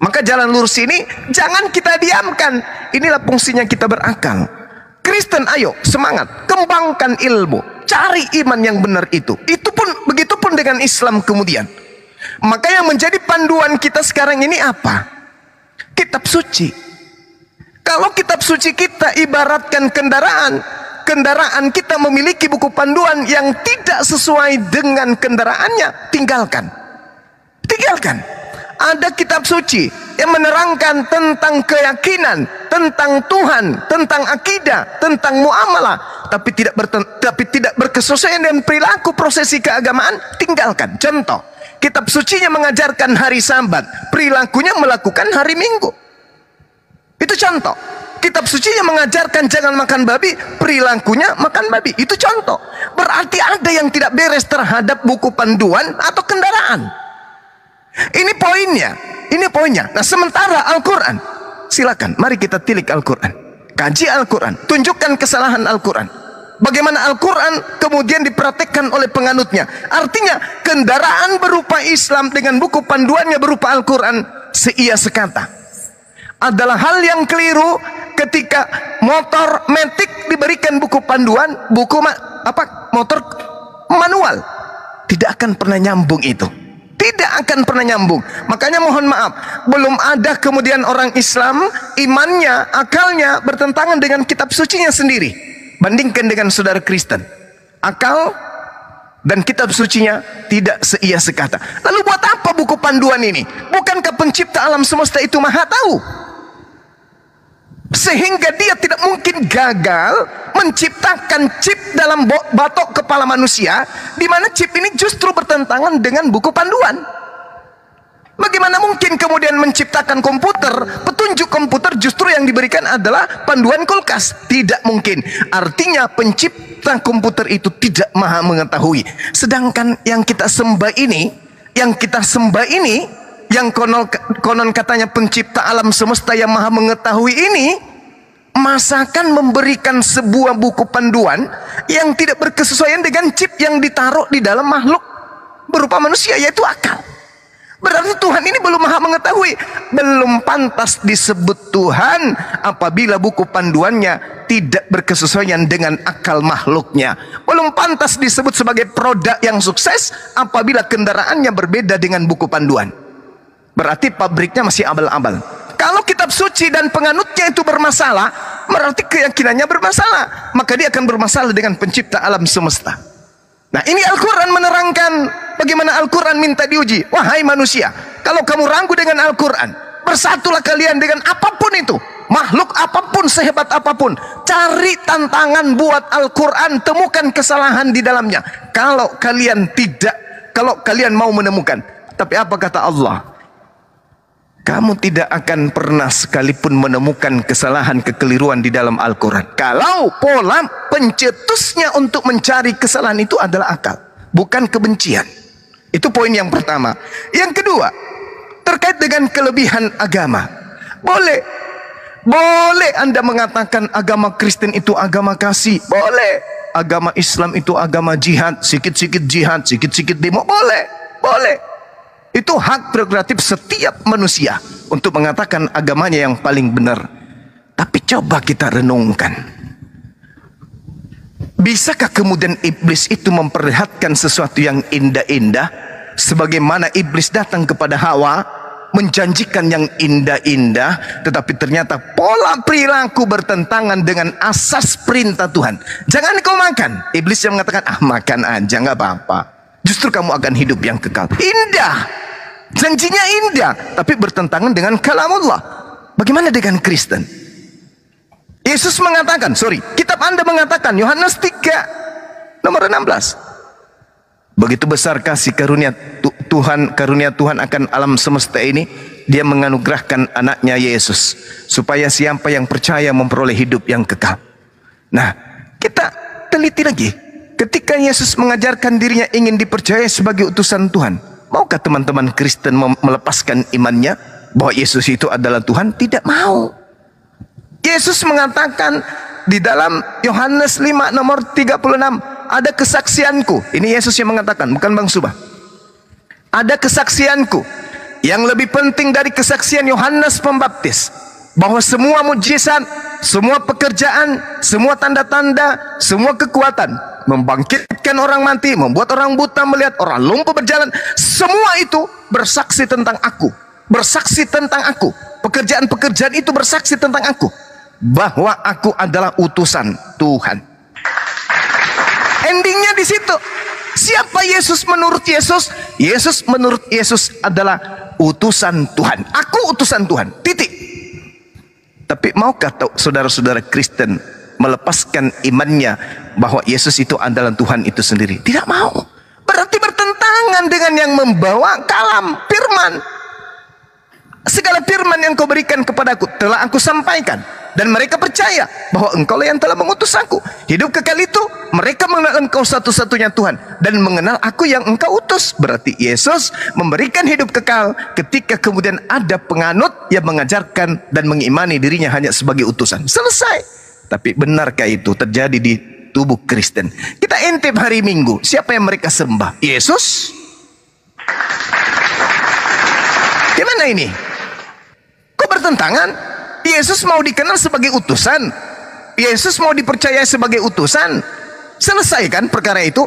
[SPEAKER 2] Maka jalan lurus ini jangan kita diamkan. Inilah fungsinya kita berakal. Kristen, ayo semangat, kembangkan ilmu, cari iman yang benar itu. Itu pun begitupun dengan Islam kemudian. Maka yang menjadi panduan kita sekarang ini apa? Kitab suci. Kalau kitab suci kita ibaratkan kendaraan, kendaraan kita memiliki buku panduan yang tidak sesuai dengan kendaraannya, tinggalkan. Tinggalkan. Ada kitab suci yang menerangkan tentang keyakinan, tentang Tuhan, tentang akidah, tentang muamalah, tapi tidak berkesesuaian dengan perilaku prosesi keagamaan, tinggalkan. Contoh, kitab sucinya mengajarkan hari Sabat, perilakunya melakukan hari Minggu. Itu contoh. Kitab sucinya mengajarkan jangan makan babi, perilakunya makan babi. Itu contoh. Berarti ada yang tidak beres terhadap buku panduan atau kendaraan. Ini poinnya. Ini poinnya. Nah, sementara Al-Quran, silakan, mari kita tilik Al-Quran, kaji Al-Quran, tunjukkan kesalahan Al-Quran. Bagaimana Al-Quran kemudian dipraktekkan oleh penganutnya. Artinya kendaraan berupa Islam dengan buku panduannya berupa Al-Quran seia sekata. Adalah hal yang keliru ketika motor matic diberikan buku panduan, motor manual. Tidak akan pernah nyambung itu. Tidak akan pernah nyambung. Makanya mohon maaf, belum ada kemudian orang Islam imannya, akalnya bertentangan dengan kitab sucinya sendiri. Bandingkan dengan saudara Kristen, akal dan kitab sucinya tidak seia sekata. Lalu buat apa buku panduan ini? Bukankah pencipta alam semesta itu maha tahu? Sehingga dia tidak mungkin gagal menciptakan chip dalam batok kepala manusia, di mana chip ini justru bertentangan dengan buku panduan. Bagaimana mungkin kemudian menciptakan komputer, petunjuk komputer justru yang diberikan adalah panduan kulkas? Tidak mungkin. Artinya pencipta komputer itu tidak maha mengetahui. Sedangkan yang kita sembah ini, yang konon katanya pencipta alam semesta yang maha mengetahui ini, masakan memberikan sebuah buku panduan yang tidak berkesesuaian dengan chip yang ditaruh di dalam makhluk berupa manusia, yaitu akal. Berarti Tuhan ini belum maha mengetahui, belum pantas disebut Tuhan apabila buku panduannya tidak berkesesuaian dengan akal makhluknya. Belum pantas disebut sebagai produk yang sukses apabila kendaraannya berbeda dengan buku panduan. Berarti pabriknya masih abal-abal. Kalau kitab suci dan penganutnya itu bermasalah, berarti keyakinannya bermasalah. Maka dia akan bermasalah dengan pencipta alam semesta. Nah, ini Al-Quran menerangkan bagaimana Al-Quran minta diuji. Wahai manusia, kalau kamu ragu dengan Al-Quran, bersatulah kalian dengan apapun itu, makhluk apapun, sehebat apapun. Cari tantangan buat Al-Quran, temukan kesalahan di dalamnya. Kalau kalian mau menemukan. Tapi apa kata Allah? Kamu tidak akan pernah sekalipun menemukan kesalahan, kekeliruan di dalam Al-Quran. Kalau pola pencetusnya untuk mencari kesalahan itu adalah akal, bukan kebencian. Itu poin yang pertama. Yang kedua, terkait dengan kelebihan agama. Boleh Anda mengatakan agama Kristen itu agama kasih. Boleh. Agama Islam itu agama jihad. Sikit-sikit demo. Boleh. Itu hak prerogatif setiap manusia untuk mengatakan agamanya yang paling benar. Tapi coba kita renungkan. Bisakah kemudian iblis itu memperlihatkan sesuatu yang indah-indah, sebagaimana iblis datang kepada Hawa menjanjikan yang indah-indah, tetapi ternyata pola perilaku bertentangan dengan asas perintah Tuhan. Jangan kau makan. Iblis yang mengatakan, makan aja, nggak apa-apa. Justru kamu akan hidup yang kekal. Indah. Janjinya indah, tapi bertentangan dengan kalamullah. Bagaimana dengan Kristen? Yesus mengatakan, kitab Anda mengatakan, Yohanes 3 nomor 16. Begitu besar kasih karunia Tuhan akan alam semesta ini, Dia menganugerahkan anaknya Yesus, supaya siapa yang percaya memperoleh hidup yang kekal. Nah, kita teliti lagi. Ketika Yesus mengajarkan dirinya ingin dipercaya sebagai utusan Tuhan, maukah teman-teman Kristen melepaskan imannya bahwa Yesus itu adalah Tuhan? Tidak mau. Yesus mengatakan di dalam Yohanes 5 nomor 36, ada kesaksianku. Ini Yesus yang mengatakan, bukan Bang Subah. Ada kesaksianku yang lebih penting dari kesaksian Yohanes Pembaptis, bahwa semua mujizat, semua pekerjaan, semua tanda-tanda, semua kekuatan, membangkitkan orang mati, membuat orang buta melihat, orang lumpuh berjalan, Semua itu bersaksi tentang aku. Bersaksi tentang aku. Pekerjaan-pekerjaan itu bersaksi tentang aku. Bahwa aku adalah utusan Tuhan. Endingnya di situ. Siapa Yesus menurut Yesus? Yesus menurut Yesus adalah utusan Tuhan. Aku utusan Tuhan. Titik. Tapi maukah saudara-saudara Kristen melepaskan imannya bahwa Yesus itu adalah Tuhan itu sendiri? Tidak mau. Berarti bertentangan dengan yang membawa kalam firman. Segala firman yang kau berikan kepadaku telah aku sampaikan, dan mereka percaya bahwa engkau yang telah mengutus aku. Hidup kekal itu mereka mengenal engkau satu-satunya Tuhan dan mengenal aku yang engkau utus. Berarti Yesus memberikan hidup kekal ketika kemudian ada penganut yang mengajarkan dan mengimani dirinya hanya sebagai utusan. Selesai. Tapi benarkah itu terjadi di tubuh Kristen? Kita intip hari Minggu, siapa yang mereka sembah? Yesus? Gimana ini? Kok bertentangan? Yesus mau dikenal sebagai utusan, Yesus mau dipercaya sebagai utusan. Selesai kan perkara itu?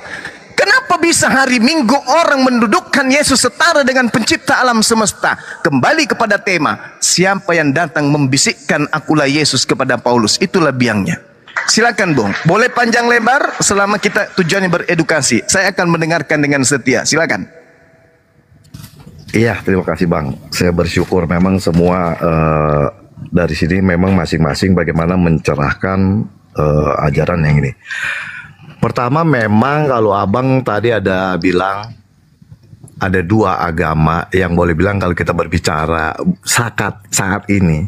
[SPEAKER 2] Kenapa bisa hari Minggu orang mendudukkan Yesus setara dengan pencipta alam semesta? Kembali kepada tema, siapa yang datang membisikkan akulah Yesus kepada Paulus? Itulah biangnya. Silakan Bung, boleh panjang lebar selama kita tujuannya beredukasi. Saya akan mendengarkan dengan setia. Silakan.
[SPEAKER 3] Iya, terima kasih Bang. Saya bersyukur memang semua dari sini memang masing-masing bagaimana mencerahkan ajaran yang ini. Pertama memang kalau Abang tadi ada bilang ada dua agama yang boleh bilang kalau kita berbicara saat ini.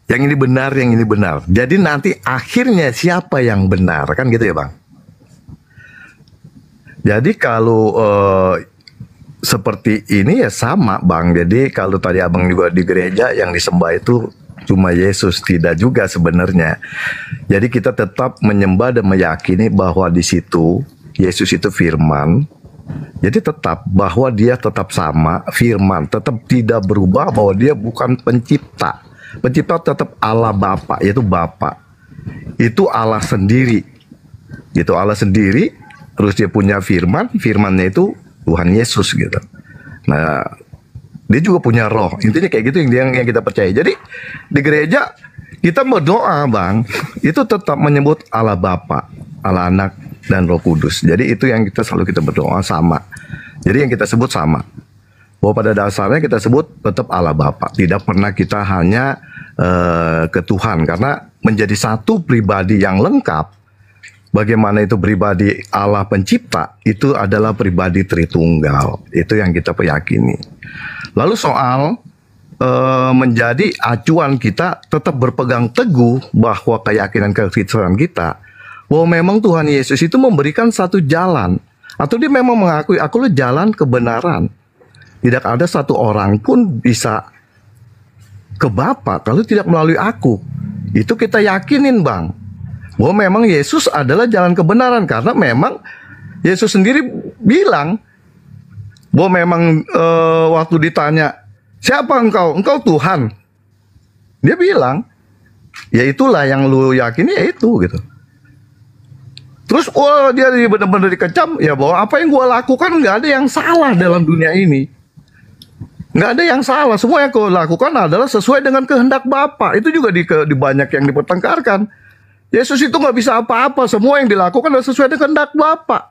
[SPEAKER 3] Yang ini benar, yang ini benar. Jadi nanti akhirnya siapa yang benar, kan gitu ya Bang? Jadi kalau seperti ini ya sama Bang. Jadi kalau tadi Abang juga di gereja yang disembah itu cuma Yesus, tidak juga sebenarnya. Jadi kita tetap menyembah dan meyakini bahwa di situ Yesus itu firman. Jadi tetap bahwa dia tetap sama, firman, tetap tidak berubah, bahwa dia bukan pencipta. Pencipta tetap Allah Bapa, yaitu Bapa. Itu Allah sendiri. Gitu, Allah sendiri, terus dia punya firman, firmannya itu Tuhan Yesus gitu. Nah, dia juga punya roh. Intinya kayak gitu yang kita percaya. Jadi di gereja kita berdoa Bang, itu tetap menyebut Allah Bapa, Allah Anak dan Roh Kudus. Jadi itu yang selalu kita berdoa sama. Jadi yang kita sebut sama. Bahwa pada dasarnya kita sebut tetap Allah Bapa. Tidak pernah kita hanya ke Tuhan, karena menjadi satu pribadi yang lengkap. Bagaimana itu pribadi Allah pencipta, itu adalah pribadi Tritunggal. Itu yang kita yakini. Lalu soal menjadi acuan kita tetap berpegang teguh bahwa keyakinan kekristenan kita, bahwa memang Tuhan Yesus itu memberikan satu jalan, atau dia memang mengakui akulah jalan kebenaran. Tidak ada satu orang pun bisa ke Bapa kalau tidak melalui aku. Itu kita yakinin Bang, bahwa memang Yesus adalah jalan kebenaran, karena memang Yesus sendiri bilang bahwa memang waktu ditanya, siapa engkau? Engkau Tuhan. Dia bilang, ya itulah yang lu yakini, ya itu gitu. Terus dia benar-benar dikecam, ya bahwa apa yang gua lakukan nggak ada yang salah dalam dunia ini. Nggak ada yang salah, semua yang kau lakukan adalah sesuai dengan kehendak Bapa. Itu juga di banyak yang dipertengkarkan. Yesus itu nggak bisa apa-apa, semua yang dilakukan adalah sesuai dengan kehendak Bapa.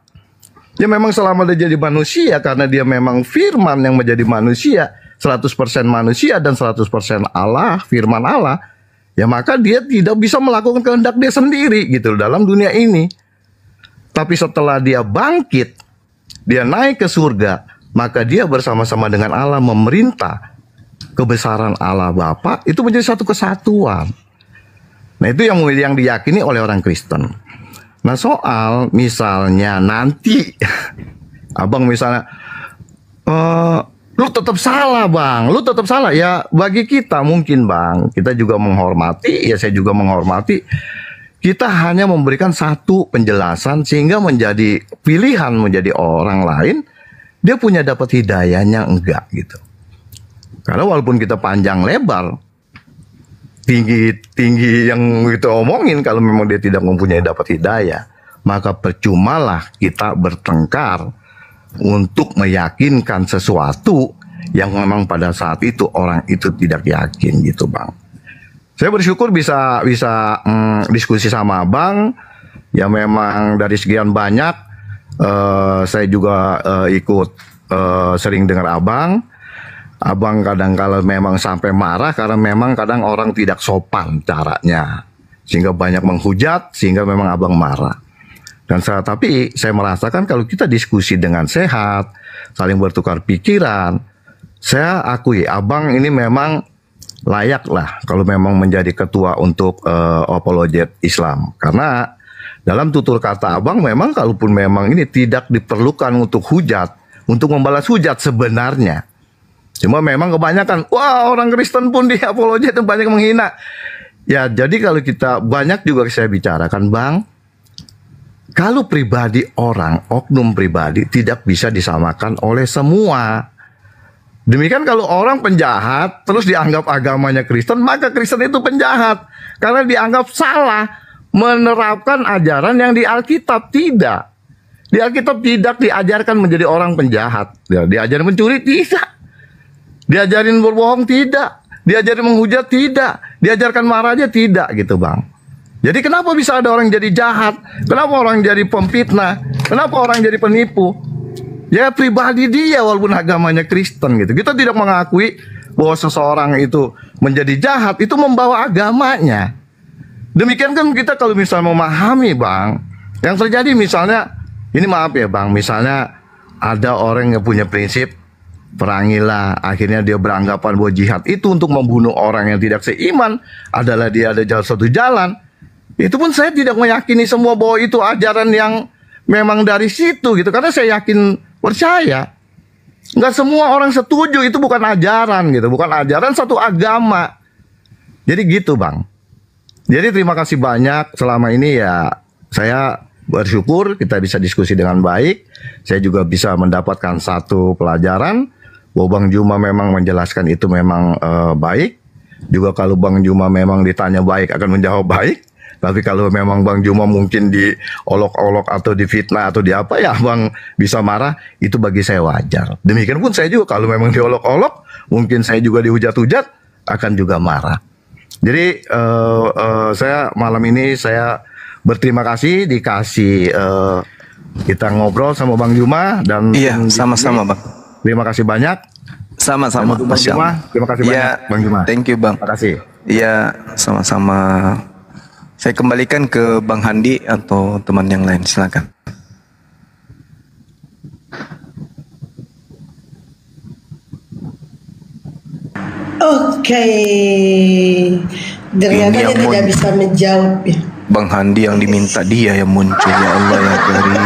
[SPEAKER 3] Ya memang selama dia jadi manusia, karena dia memang firman yang menjadi manusia, 100% manusia dan 100% Allah, firman Allah, ya maka dia tidak bisa melakukan kehendak dia sendiri gitu dalam dunia ini. Tapi setelah dia bangkit, dia naik ke surga, maka dia bersama-sama dengan Allah memerintah kebesaran Allah Bapa, itu menjadi satu kesatuan. Nah itu yang diyakini oleh orang Kristen. Nah soal misalnya nanti Abang misalnya lu tetap salah Bang, lu tetap salah. Ya bagi kita mungkin Bang, kita juga menghormati, ya saya juga menghormati. Kita hanya memberikan satu penjelasan sehingga menjadi pilihan menjadi orang lain, dia punya dapat hidayahnya enggak gitu. Karena walaupun kita panjang lebar, tinggi yang kita omongin, kalau memang dia tidak mempunyai dapat hidayah, maka percumalah kita bertengkar untuk meyakinkan sesuatu yang memang pada saat itu orang itu tidak yakin gitu Bang. Saya bersyukur bisa diskusi sama Abang. Ya memang dari sekian banyak saya juga ikut sering dengar Abang. Abang kadang kala memang sampai marah karena memang kadang orang tidak sopan caranya, sehingga banyak menghujat, sehingga memang Abang marah. Tapi saya merasakan kalau kita diskusi dengan sehat, saling bertukar pikiran, saya akui Abang ini memang layak lah kalau memang menjadi ketua untuk apologet Islam. Karena dalam tutur kata Abang memang kalaupun memang ini tidak diperlukan untuk hujat, untuk membalas hujat sebenarnya. Cuma memang kebanyakan, wah orang Kristen pun di apologet itu banyak menghina. Ya jadi kalau kita banyak juga saya bicarakan Bang, kalau pribadi orang, oknum pribadi tidak bisa disamakan oleh semua. Demikian kalau orang penjahat terus dianggap agamanya Kristen, maka Kristen itu penjahat. Karena dianggap salah menerapkan ajaran yang di Alkitab. Tidak. Di Alkitab tidak diajarkan menjadi orang penjahat. Diajarin mencuri, tidak. Diajarin berbohong, tidak. Diajarin menghujat, tidak. Diajarkan marah aja, tidak gitu Bang. Jadi kenapa bisa ada orang jadi jahat? Kenapa orang jadi pemfitnah? Kenapa orang jadi penipu? Ya pribadi dia walaupun agamanya Kristen gitu. Kita tidak mengakui bahwa seseorang itu menjadi jahat, itu membawa agamanya. Demikian kan kita kalau misalnya memahami Bang, yang terjadi misalnya, ini maaf ya Bang, misalnya ada orang yang punya prinsip, perangilah, akhirnya dia beranggapan bahwa jihad itu untuk membunuh orang yang tidak seiman, adalah dia ada satu jalan. Itu pun saya tidak meyakini semua bahwa itu ajaran yang memang dari situ gitu. Karena saya yakin, percaya nggak semua orang setuju itu bukan ajaran gitu, bukan ajaran satu agama. Jadi gitu Bang. Jadi terima kasih banyak selama ini ya, saya bersyukur kita bisa diskusi dengan baik. Saya juga bisa mendapatkan satu pelajaran bahwa Bang Juma memang menjelaskan itu memang baik. Juga kalau Bang Juma memang ditanya baik akan menjawab baik. Tapi kalau memang Bang Juma mungkin diolok-olok atau difitnah atau di apa ya Bang bisa marah, itu bagi saya wajar. Demikian pun saya juga kalau memang diolok-olok, mungkin saya juga dihujat-hujat akan juga marah. Jadi saya malam ini saya berterima kasih dikasih kita ngobrol sama Bang Juma dan
[SPEAKER 2] Iya, sama-sama Bang.
[SPEAKER 3] Terima kasih banyak.
[SPEAKER 2] Sama-sama
[SPEAKER 3] Bang Juma. Terima kasih banyak Bang Juma.
[SPEAKER 2] Thank you Bang.
[SPEAKER 3] Terima kasih.
[SPEAKER 2] Iya, sama-sama. Saya kembalikan ke Bang Handi atau teman yang lain, silakan.
[SPEAKER 1] Oke. Ternyata dia tidak bisa menjawab ya.
[SPEAKER 2] Bang Handi yang diminta, dia yang muncul, ya Allah ya Karim.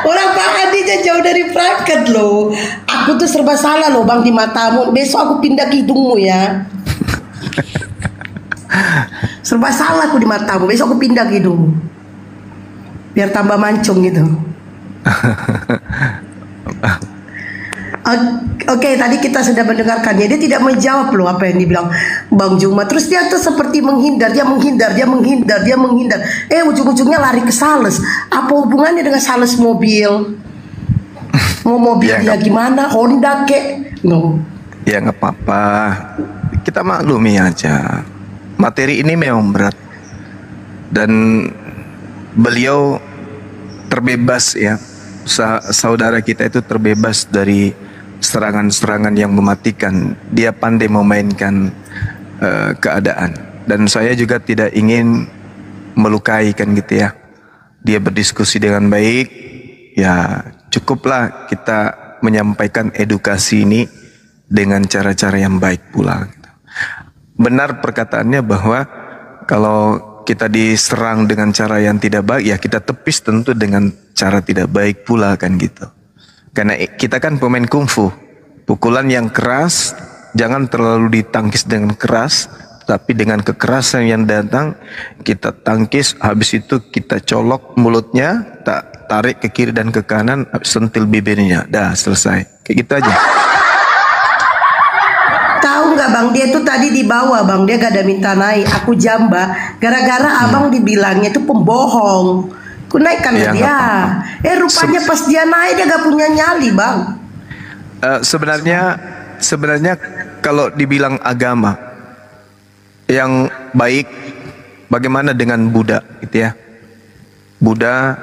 [SPEAKER 1] Orang Pak Hadi aja jauh dari bracket loh. Aku tuh serba salah loh Bang di matamu. Besok aku pindah ke hidungmu ya. Serba salah aku di matamu. Besok aku pindah ke hidungmu. Biar tambah mancung gitu. Oke, tadi kita sudah mendengarkannya. Dia tidak menjawab loh apa yang dibilang Bang Juma. Terus dia tuh seperti menghindar. Dia menghindar. Ujung-ujungnya lari ke sales. Apa hubungannya dengan sales mobil? Mau mobil
[SPEAKER 2] Ya,
[SPEAKER 1] dia gimana? Honda kek? No.
[SPEAKER 2] Ya nggak apa-apa, kita maklumi aja. Materi ini memang berat dan beliau terbebas ya, saudara kita itu terbebas dari serangan-serangan yang mematikan. Dia pandai memainkan keadaan, dan saya juga tidak ingin melukai kan gitu ya. Dia berdiskusi dengan baik, ya cukuplah kita menyampaikan edukasi ini dengan cara-cara yang baik pula. Benar perkataannya bahwa kalau kita diserang dengan cara yang tidak baik, ya kita tepis tentu dengan cara tidak baik pula kan gitu. Karena kita kan pemain kungfu, pukulan yang keras jangan terlalu ditangkis dengan keras, tapi dengan kekerasan yang datang kita tangkis, habis itu kita colok mulutnya, tarik ke kiri dan ke kanan, sentil bibirnya, dah selesai. Kayak gitu aja.
[SPEAKER 1] Tahu nggak Bang, dia tuh tadi di bawah Bang, dia gak ada minta naik. Aku jamba gara-gara abang dibilangnya itu pembohong. Ku naikkan
[SPEAKER 2] Ya,
[SPEAKER 1] dia. Rupanya pas dia naik dia gak punya nyali, Bang.
[SPEAKER 2] Sebenarnya kalau dibilang agama yang baik, bagaimana dengan Buddha gitu ya? Buddha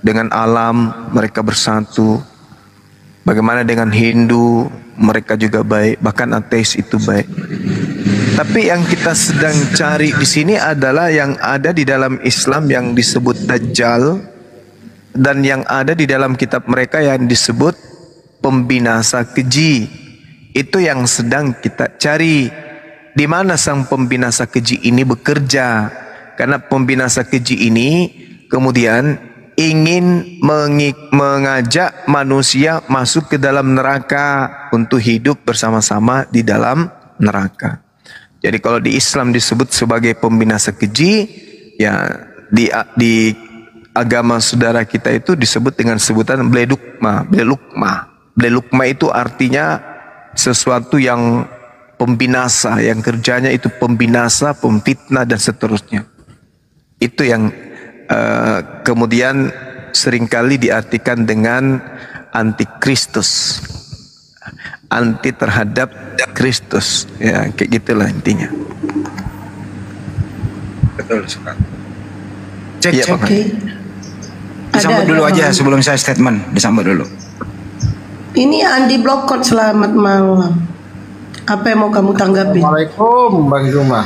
[SPEAKER 2] dengan alam mereka bersatu. Bagaimana dengan Hindu, mereka juga baik, bahkan ateis itu baik. Tapi yang kita sedang cari di sini adalah yang ada di dalam Islam yang disebut Dajjal, dan yang ada di dalam kitab mereka yang disebut pembinasa keji. Itu yang sedang kita cari. Di mana sang pembinasa keji ini bekerja? Karena pembinasa keji ini kemudian ingin mengajak manusia masuk ke dalam neraka untuk hidup bersama-sama di dalam neraka. Jadi kalau di Islam disebut sebagai pembinasa keji, ya di agama saudara kita itu disebut dengan sebutan bledukma. Bledukma itu artinya sesuatu yang pembinasa, yang kerjanya itu pembinasa, pemfitnah dan seterusnya. Itu yang kemudian seringkali diartikan dengan antikristus, anti terhadap Kristus, ya kayak gitulah intinya.
[SPEAKER 6] Betul sekali. Cek,
[SPEAKER 2] Iya,
[SPEAKER 6] cek.
[SPEAKER 2] Pak.
[SPEAKER 1] Oke.
[SPEAKER 6] Disambut dulu aja
[SPEAKER 1] Bang.
[SPEAKER 6] sebelum saya statement. Disambut dulu.
[SPEAKER 1] Ini Andi Blokot, selamat malam. Apa yang mau kamu tanggapi?
[SPEAKER 8] Assalamualaikum Bang Juma.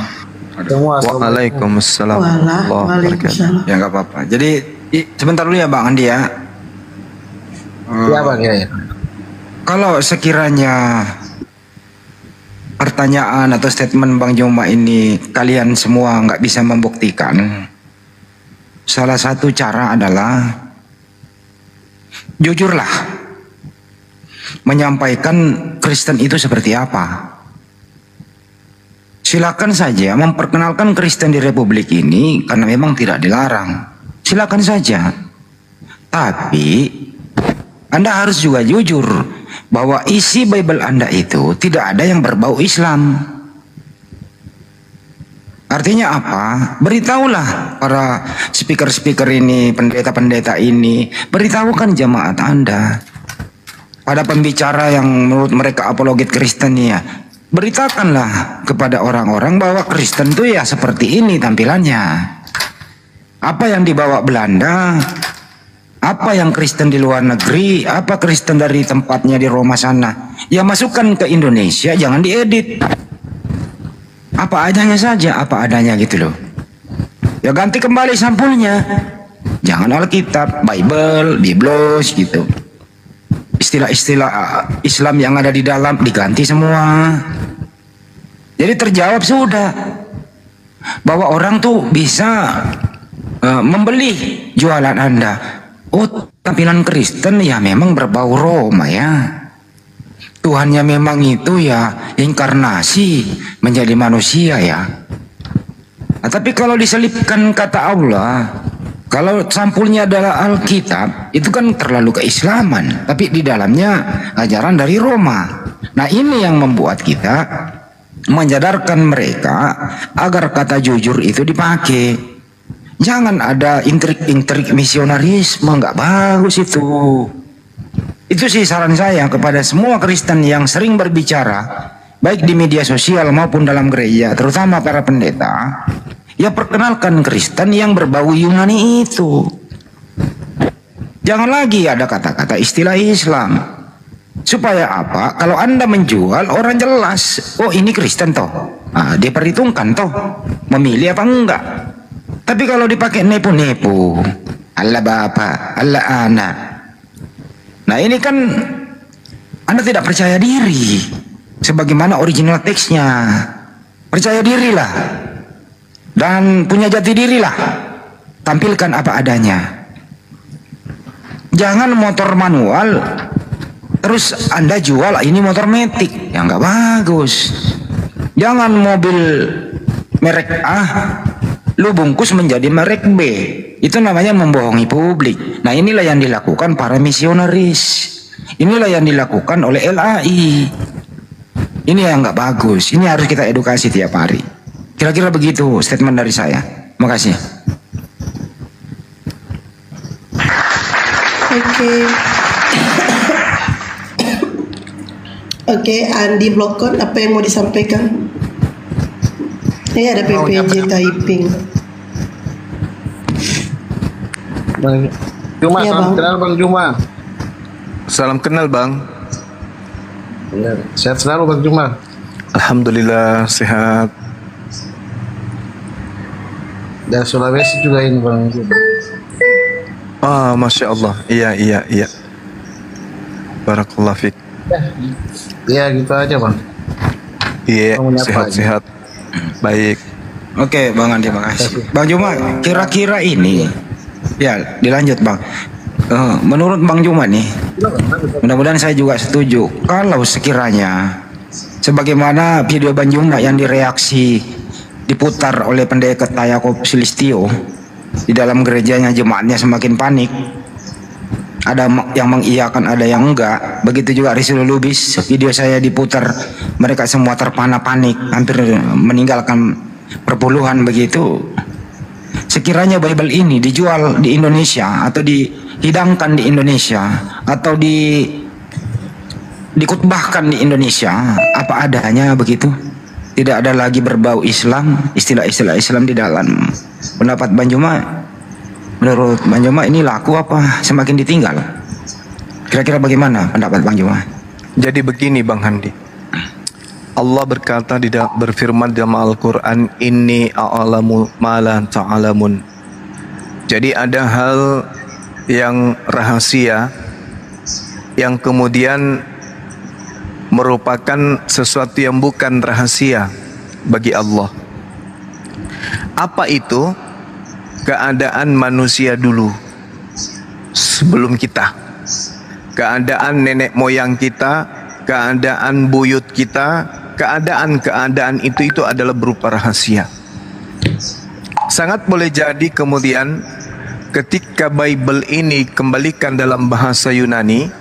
[SPEAKER 8] Semua
[SPEAKER 2] Waalaikumsalam.
[SPEAKER 1] Waalaikumsalam.
[SPEAKER 6] Ya nggak apa-apa. Jadi sebentar dulu ya Bang Andi ya.
[SPEAKER 8] Ya Bang ya.
[SPEAKER 6] Kalau sekiranya pertanyaan atau statement Bang Juma ini kalian semua nggak bisa membuktikan, salah satu cara adalah jujurlah menyampaikan Kristen itu seperti apa. Silakan saja memperkenalkan Kristen di Republik ini karena memang tidak dilarang. Silakan saja. Tapi Anda harus juga jujur bahwa isi Bible Anda itu tidak ada yang berbau Islam. Artinya apa? Beritahulah para speaker-speaker ini, pendeta-pendeta ini, beritahukan jemaat Anda. Pada pembicara yang menurut mereka apologet Kristen ya, beritakanlah kepada orang-orang bahwa Kristen itu ya seperti ini tampilannya. Apa yang dibawa Belanda, apa yang Kristen di luar negeri, apa Kristen dari tempatnya di Roma sana, ya masukkan ke Indonesia, jangan diedit. Apa adanya saja, apa adanya gitu loh. Ya ganti kembali sampulnya. Jangan Alkitab, Bible, Biblos gitu. Istilah-istilah Islam yang ada di dalam diganti semua. Jadi terjawab sudah bahwa orang tuh bisa membeli jualan Anda. Oh, tampilan Kristen ya memang berbau Roma ya. Tuhannya memang itu ya inkarnasi menjadi manusia ya. Nah, tapi kalau diselipkan kata Allah, kalau sampulnya adalah Alkitab, itu kan terlalu keislaman. Tapi di dalamnya ajaran dari Roma. Nah ini yang membuat kita menyadarkan mereka agar kata jujur itu dipakai. Jangan ada intrik-intrik misionarisme, nggak bagus itu. Itu sih saran saya kepada semua Kristen yang sering berbicara, baik di media sosial maupun dalam gereja, terutama para pendeta. Ya perkenalkan Kristen yang berbau Yunani itu. Jangan lagi ada kata-kata istilah Islam. Supaya apa? Kalau Anda menjual, orang jelas, oh ini Kristen toh. Nah, dia perhitungkan toh, memilih apa enggak. Tapi kalau dipakai nepu-nepu, Allah Bapa, Allah Anak. Nah ini kan Anda tidak percaya diri. Sebagaimana original teksnya. Percaya dirilah. Dan punya jati dirilah. Tampilkan apa adanya. Jangan motor manual terus Anda jual ini motor metik, ya nggak bagus. Jangan mobil merek A lu bungkus menjadi merek B, itu namanya membohongi publik. Nah inilah yang dilakukan para misionaris, inilah yang dilakukan oleh LAI. Ini yang nggak bagus, ini harus kita edukasi tiap hari. Kira-kira begitu statement dari saya. Makasih.
[SPEAKER 1] Oke. Oke, Andi Blokon, apa yang mau disampaikan? Ini ada PPJ typing.
[SPEAKER 8] Bang Juma,
[SPEAKER 1] Iya,
[SPEAKER 8] salam
[SPEAKER 1] Bang.
[SPEAKER 8] kenal Bang Juma.
[SPEAKER 2] Salam kenal Bang.
[SPEAKER 8] Ya, sehat selalu Bang Juma.
[SPEAKER 2] Alhamdulillah sehat.
[SPEAKER 8] Dan Sulawesi juga ini Bang Juma.
[SPEAKER 2] Ah, Masya Allah. Iya. Barakallah fiik.
[SPEAKER 8] Ya gitu aja Bang.
[SPEAKER 2] Iya,
[SPEAKER 8] Mau nyapa
[SPEAKER 2] sehat-sehat. Baik.
[SPEAKER 6] Oke, Bang Andi, makasih. Bang Juma, kira-kira ini, ya dilanjut Bang. Menurut Bang Juma nih, mudah-mudahan saya juga setuju. Kalau sekiranya, sebagaimana video Bang Juma yang direaksi diputar oleh pendeta Yakob Sulistyo di dalam gerejanya, jemaatnya semakin panik. Ada yang mengiyakan, ada yang enggak. Begitu juga Rizul Lubis, video saya diputar, mereka semua terpana panik, hampir meninggalkan perpuluhan begitu. Sekiranya Bible ini dijual di Indonesia atau dihidangkan di Indonesia atau dikutbahkan di Indonesia apa adanya begitu, tidak ada lagi berbau Islam, istilah-istilah Islam di dalam. Pendapat Bang Juma, menurut Bang Juma ini laku apa semakin ditinggal? Kira-kira bagaimana pendapat Bang Juma?
[SPEAKER 2] Jadi begini Bang Handi. Allah berkata berfirman dalam Al-Quran, Inni a'lamu ma la ta'lamun. Jadi ada hal yang rahasia yang kemudian merupakan sesuatu yang bukan rahasia bagi Allah. Apa itu? Keadaan manusia dulu sebelum kita, keadaan nenek moyang kita, keadaan buyut kita, keadaan itu adalah berupa rahasia. Sangat boleh jadi kemudian ketika Bible ini kembalikan dalam bahasa Yunani,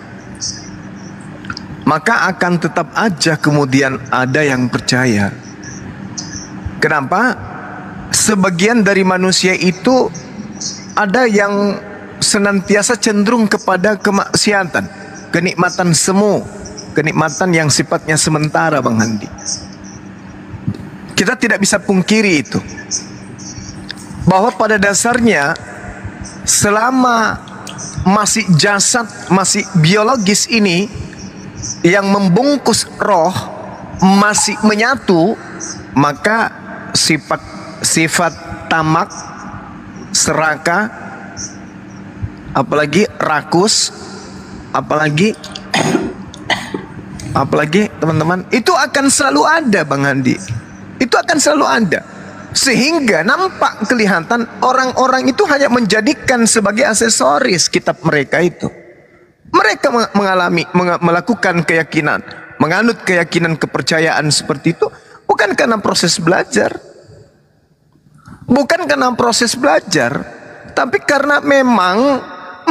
[SPEAKER 2] maka akan tetap aja kemudian ada yang percaya. Kenapa? Sebagian dari manusia itu ada yang senantiasa cenderung kepada kemaksiatan, kenikmatan semu, kenikmatan yang sifatnya sementara Bang Handi. Kita tidak bisa pungkiri itu, bahwa pada dasarnya selama masih jasad, masih biologis ini yang membungkus roh masih menyatu, maka sifat tamak, serakah, apalagi rakus, apalagi teman-teman, itu akan selalu ada Bang Handi. Itu akan selalu ada. Sehingga nampak kelihatan orang-orang itu hanya menjadikan sebagai aksesoris kitab mereka itu. Mereka melakukan keyakinan, menganut keyakinan, kepercayaan seperti itu bukan karena proses belajar. Bukan karena proses belajar, tapi karena memang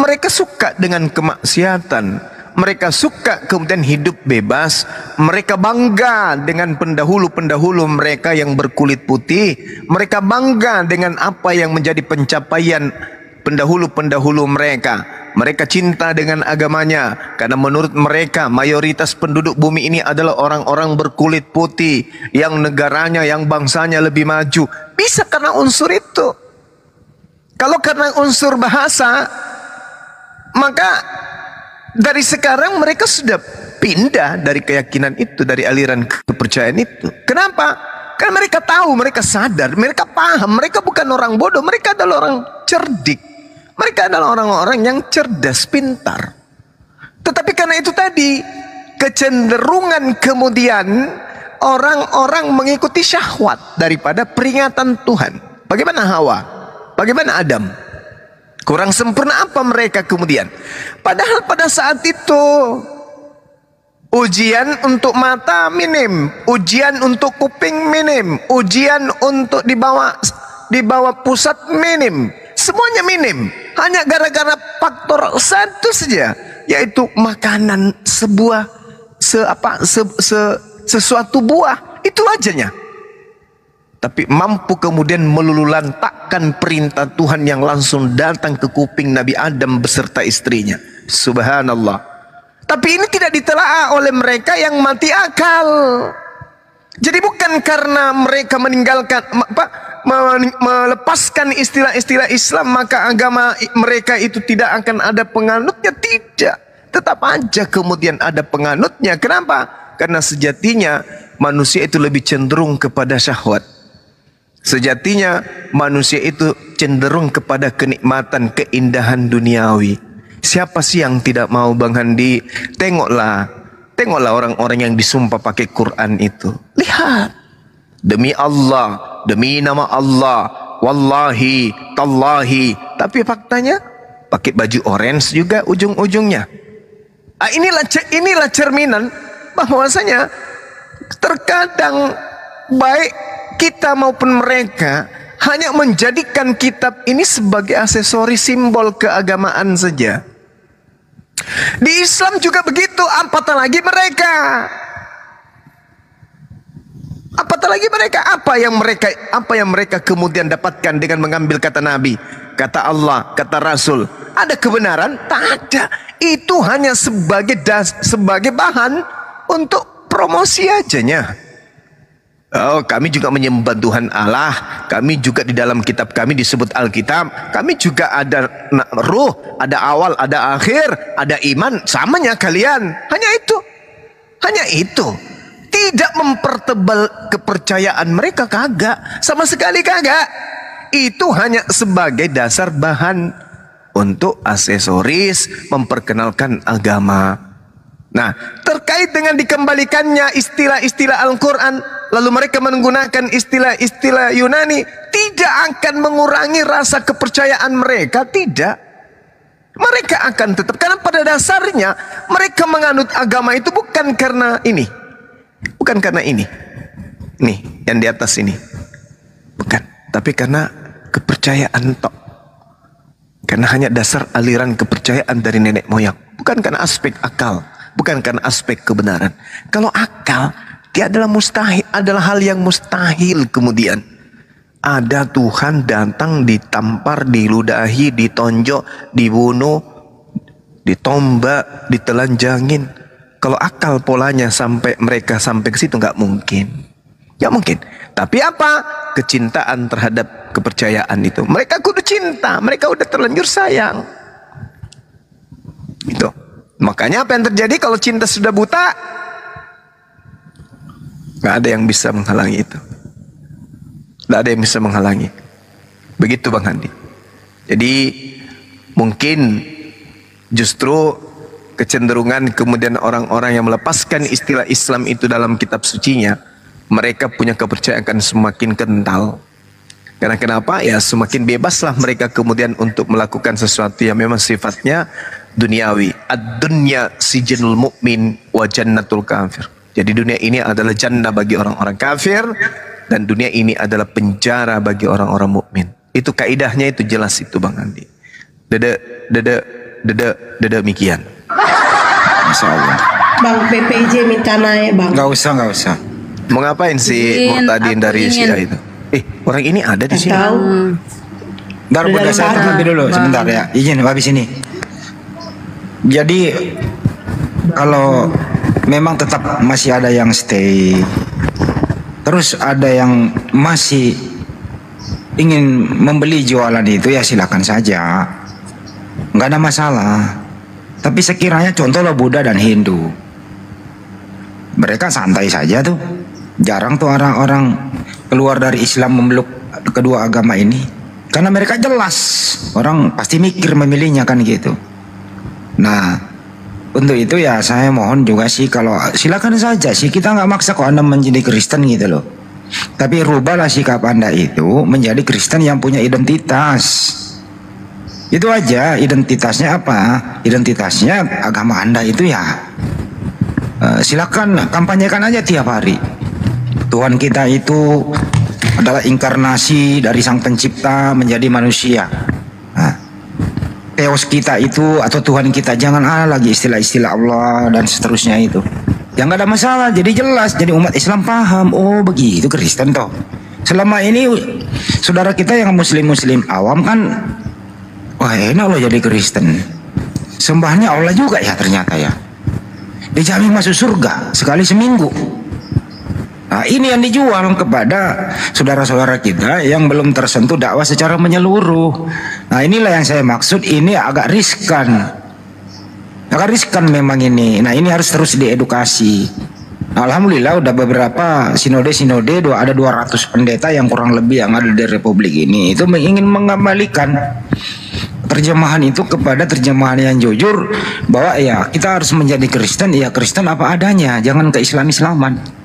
[SPEAKER 2] mereka suka dengan kemaksiatan. Mereka suka kemudian hidup bebas. Mereka bangga dengan pendahulu-pendahulu mereka yang berkulit putih. Mereka bangga dengan apa yang menjadi pencapaian pendahulu-pendahulu mereka. Mereka cinta dengan agamanya karena menurut mereka mayoritas penduduk bumi ini adalah orang-orang berkulit putih yang negaranya, yang bangsanya lebih maju. Bisa karena unsur itu. Kalau karena unsur bahasa, maka dari sekarang mereka sudah pindah dari keyakinan itu, dari aliran kepercayaan itu. Kenapa? Karena mereka tahu, mereka sadar, mereka paham, mereka bukan orang bodoh, mereka adalah orang cerdik. Mereka adalah orang-orang yang cerdas, pintar. Tetapi karena itu tadi, kecenderungan kemudian orang-orang mengikuti syahwat daripada peringatan Tuhan. Bagaimana Hawa? Bagaimana Adam? Kurang sempurna apa mereka kemudian? Padahal pada saat itu ujian untuk mata minim, ujian untuk kuping minim, ujian untuk dibawa pusat minim, semuanya minim. Hanya gara-gara faktor satu saja, yaitu makanan sesuatu buah, itu ajanya. Tapi mampu kemudian melululantakkan menelaahkan perintah Tuhan yang langsung datang ke kuping Nabi Adam beserta istrinya. Subhanallah. Tapi ini tidak ditelaah oleh mereka yang mati akal. Jadi bukan karena mereka meninggalkan melepaskan istilah-istilah Islam maka agama mereka itu tidak akan ada penganutnya. Tidak. Tetap aja kemudian ada penganutnya. Kenapa? Karena sejatinya manusia itu lebih cenderung kepada syahwat. Sejatinya manusia itu cenderung kepada kenikmatan, keindahan duniawi. Siapa sih yang tidak mau, Bang Handi? Tengoklah orang-orang yang disumpah pakai Quran itu. Lihat. Demi Allah, demi nama Allah, wallahi, tallahi. Tapi faktanya pakai baju orange juga ujung-ujungnya. Inilah cerminan bahwasanya terkadang baik kita maupun mereka hanya menjadikan kitab ini sebagai aksesori simbol keagamaan saja. Di Islam juga begitu, apatah lagi mereka. Apa yang mereka kemudian dapatkan dengan mengambil kata Nabi, kata Allah, kata Rasul. Ada kebenaran? Tak ada. Itu hanya sebagai bahan untuk promosi ajanya. Oh, kami juga menyembah Tuhan Allah. Kami juga di dalam kitab kami disebut Alkitab. Kami juga ada ruh, ada awal, ada akhir, ada iman. Samanya kalian. Hanya itu. Hanya itu. Tidak mempertebal kepercayaan mereka, kagak. Sama sekali kagak. Itu hanya sebagai dasar bahan untuk aksesoris memperkenalkan agama. Nah, terkait dengan dikembalikannya istilah-istilah Al-Quran, lalu mereka menggunakan istilah-istilah Yunani, tidak akan mengurangi rasa kepercayaan mereka, tidak. Mereka akan tetap, karena pada dasarnya mereka menganut agama itu bukan karena ini. Bukan karena ini. Nih, yang di atas ini. Bukan, tapi karena kepercayaan tok. Karena hanya dasar aliran kepercayaan dari nenek moyang. Bukan karena aspek akal. Bukan karena aspek kebenaran. Kalau akal, dia adalah mustahil, adalah hal yang mustahil kemudian. Ada Tuhan datang ditampar, diludahi, ditonjok, dibunuh, ditombak, ditelanjangin. Kalau akal polanya mereka sampai ke situ nggak mungkin. Ya mungkin. Tapi apa? Kecintaan terhadap kepercayaan itu. Mereka kudu cinta, mereka udah terlanjur sayang. Itu. Makanya apa yang terjadi kalau cinta sudah buta? Gak ada yang bisa menghalangi itu. Gak ada yang bisa menghalangi. Begitu Bang Handi. Jadi mungkin justru kecenderungan kemudian orang-orang yang melepaskan istilah Islam itu dalam kitab sucinya, mereka punya kepercayaan akan semakin kental. Karena kenapa? Ya semakin bebaslah mereka kemudian untuk melakukan sesuatu yang memang sifatnya duniawi. Ad-dunya sijnul mu'min wa jannatul kafir. Jadi dunia ini adalah jannah bagi orang-orang kafir dan dunia ini adalah penjara bagi orang-orang mukmin. Itu kaidahnya, itu jelas itu Bang Andi. Dede mikian. Masyaallah.
[SPEAKER 1] Bang PPJ minta naik Bang.
[SPEAKER 6] Gak usah.
[SPEAKER 2] Mau ngapain sih Muqtadin dari Syiah itu? Orang ini ada di sini.
[SPEAKER 1] Tahu.
[SPEAKER 6] Bentar, Bunda, saya terlebih dulu sebentar ya. Izin habis ini. Jadi kalau memang tetap masih ada yang stay, terus ada yang masih ingin membeli jualan itu, ya silakan saja, nggak ada masalah. Tapi sekiranya contohnya Buddha dan Hindu, mereka santai saja tuh, jarang tuh orang-orang keluar dari Islam memeluk kedua agama ini, karena mereka jelas orang pasti mikir memilihnya kan gitu. Nah, untuk itu ya saya mohon juga sih, kalau silakan saja sih, kita nggak maksa kok Anda menjadi Kristen gitu loh. Tapi rubahlah sikap Anda itu menjadi Kristen yang punya identitas. Itu aja. Identitasnya apa? Identitasnya agama Anda itu ya silakan kampanyekan aja tiap hari. Tuhan kita itu adalah inkarnasi dari Sang Pencipta menjadi manusia. Nah, Theos kita itu atau Tuhan kita, jangan ada lagi istilah-istilah Allah dan seterusnya itu. Yang nggak ada masalah, jadi jelas, jadi umat Islam paham. Oh begitu Kristen toh. Selama ini saudara kita yang muslim-muslim awam kan, wah enak loh jadi Kristen. Sembahnya Allah juga ya ternyata ya. Dijamin masuk surga sekali seminggu. Nah ini yang dijual kepada saudara-saudara kita yang belum tersentuh dakwah secara menyeluruh. Nah inilah yang saya maksud, ini agak riskan. Agak riskan memang ini. Nah ini harus terus diedukasi. Alhamdulillah udah beberapa sinode-sinode, ada 200 pendeta yang kurang lebih yang ada di Republik ini itu ingin mengembalikan terjemahan itu kepada terjemahan yang jujur, bahwa ya kita harus menjadi Kristen, ya Kristen apa adanya, jangan ke Islam-Islaman.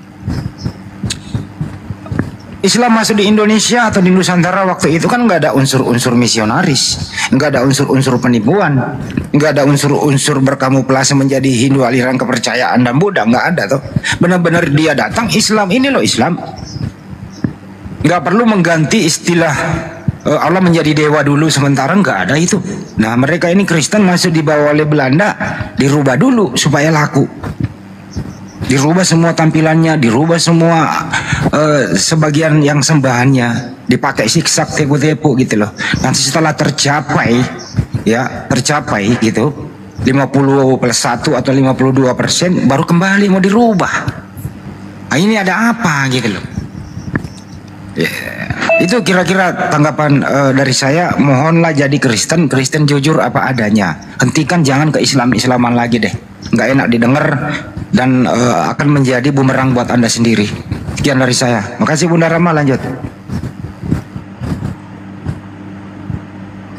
[SPEAKER 6] Islam masuk di Indonesia atau di Nusantara waktu itu kan nggak ada unsur-unsur misionaris, nggak ada unsur-unsur penipuan, nggak ada unsur-unsur berkamuflase menjadi Hindu aliran kepercayaan dan Buddha, nggak ada tuh. Benar-benar dia datang Islam, ini loh Islam. Nggak perlu mengganti istilah Allah menjadi dewa dulu sementara, nggak ada itu. Nah mereka ini Kristen masuk dibawa oleh Belanda, dirubah dulu supaya laku. Dirubah semua tampilannya, dirubah semua sebagian yang sembahannya, dipakai siksak tepu-tepu gitu loh. Nanti setelah tercapai gitu 50+1 atau 52% baru kembali mau dirubah. Nah, ini ada apa gitu loh. Itu kira-kira tanggapan dari saya. Mohonlah jadi Kristen jujur apa adanya. Hentikan, jangan ke Islam-Islaman lagi deh. Nggak enak didengar dan akan menjadi bumerang buat Anda sendiri. Sekian dari saya. Makasih Bunda Rama, lanjut.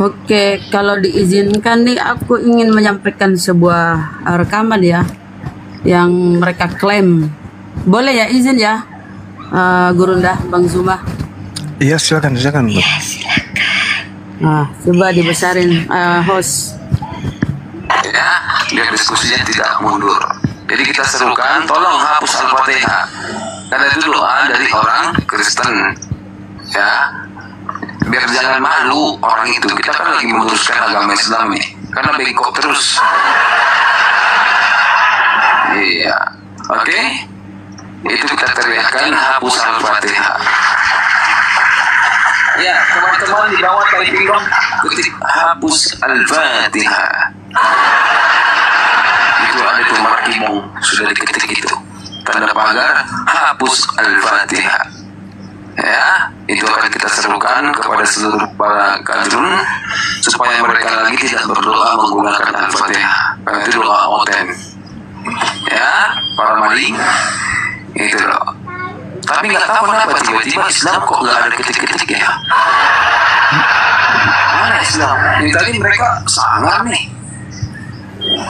[SPEAKER 7] Oke, kalau diizinkan nih aku ingin menyampaikan sebuah rekaman ya yang mereka klaim. Boleh ya, izin ya, Gurunda, Bang Zuma?
[SPEAKER 2] Iya silakan.
[SPEAKER 1] Ya, silakan.
[SPEAKER 7] Nah, coba dibesarin host.
[SPEAKER 9] Ya, biar diskusinya tidak mundur. Jadi kita serukan, tolong hapus Al-Fatihah. Karena itu doa dari orang Kristen. Ya, biar jangan malu orang itu. Kita kan lagi memutuskan agama Islam nih. Karena bengkok terus. Iya, oke? Itu kita teriakkan hapus Al-Fatihah. Ya, teman-teman di bawah typing dong, ketik hapus Al-Fatihah. Itu ada tuh markimong sudah diketik itu, tanda pagar hapus Al-Fatihah. Ya, itu akan kita serukan kepada seluruh para kadrun supaya mereka lagi tidak berdoa menggunakan Al-Fatihah. Karena itu doa oten. Ya, para maling itu loh. Tapi nggak tahu kenapa tiba-tiba Islam kok nggak ada ketik-ketik ya? Mana Islam? Ini tadi mereka sangar nih.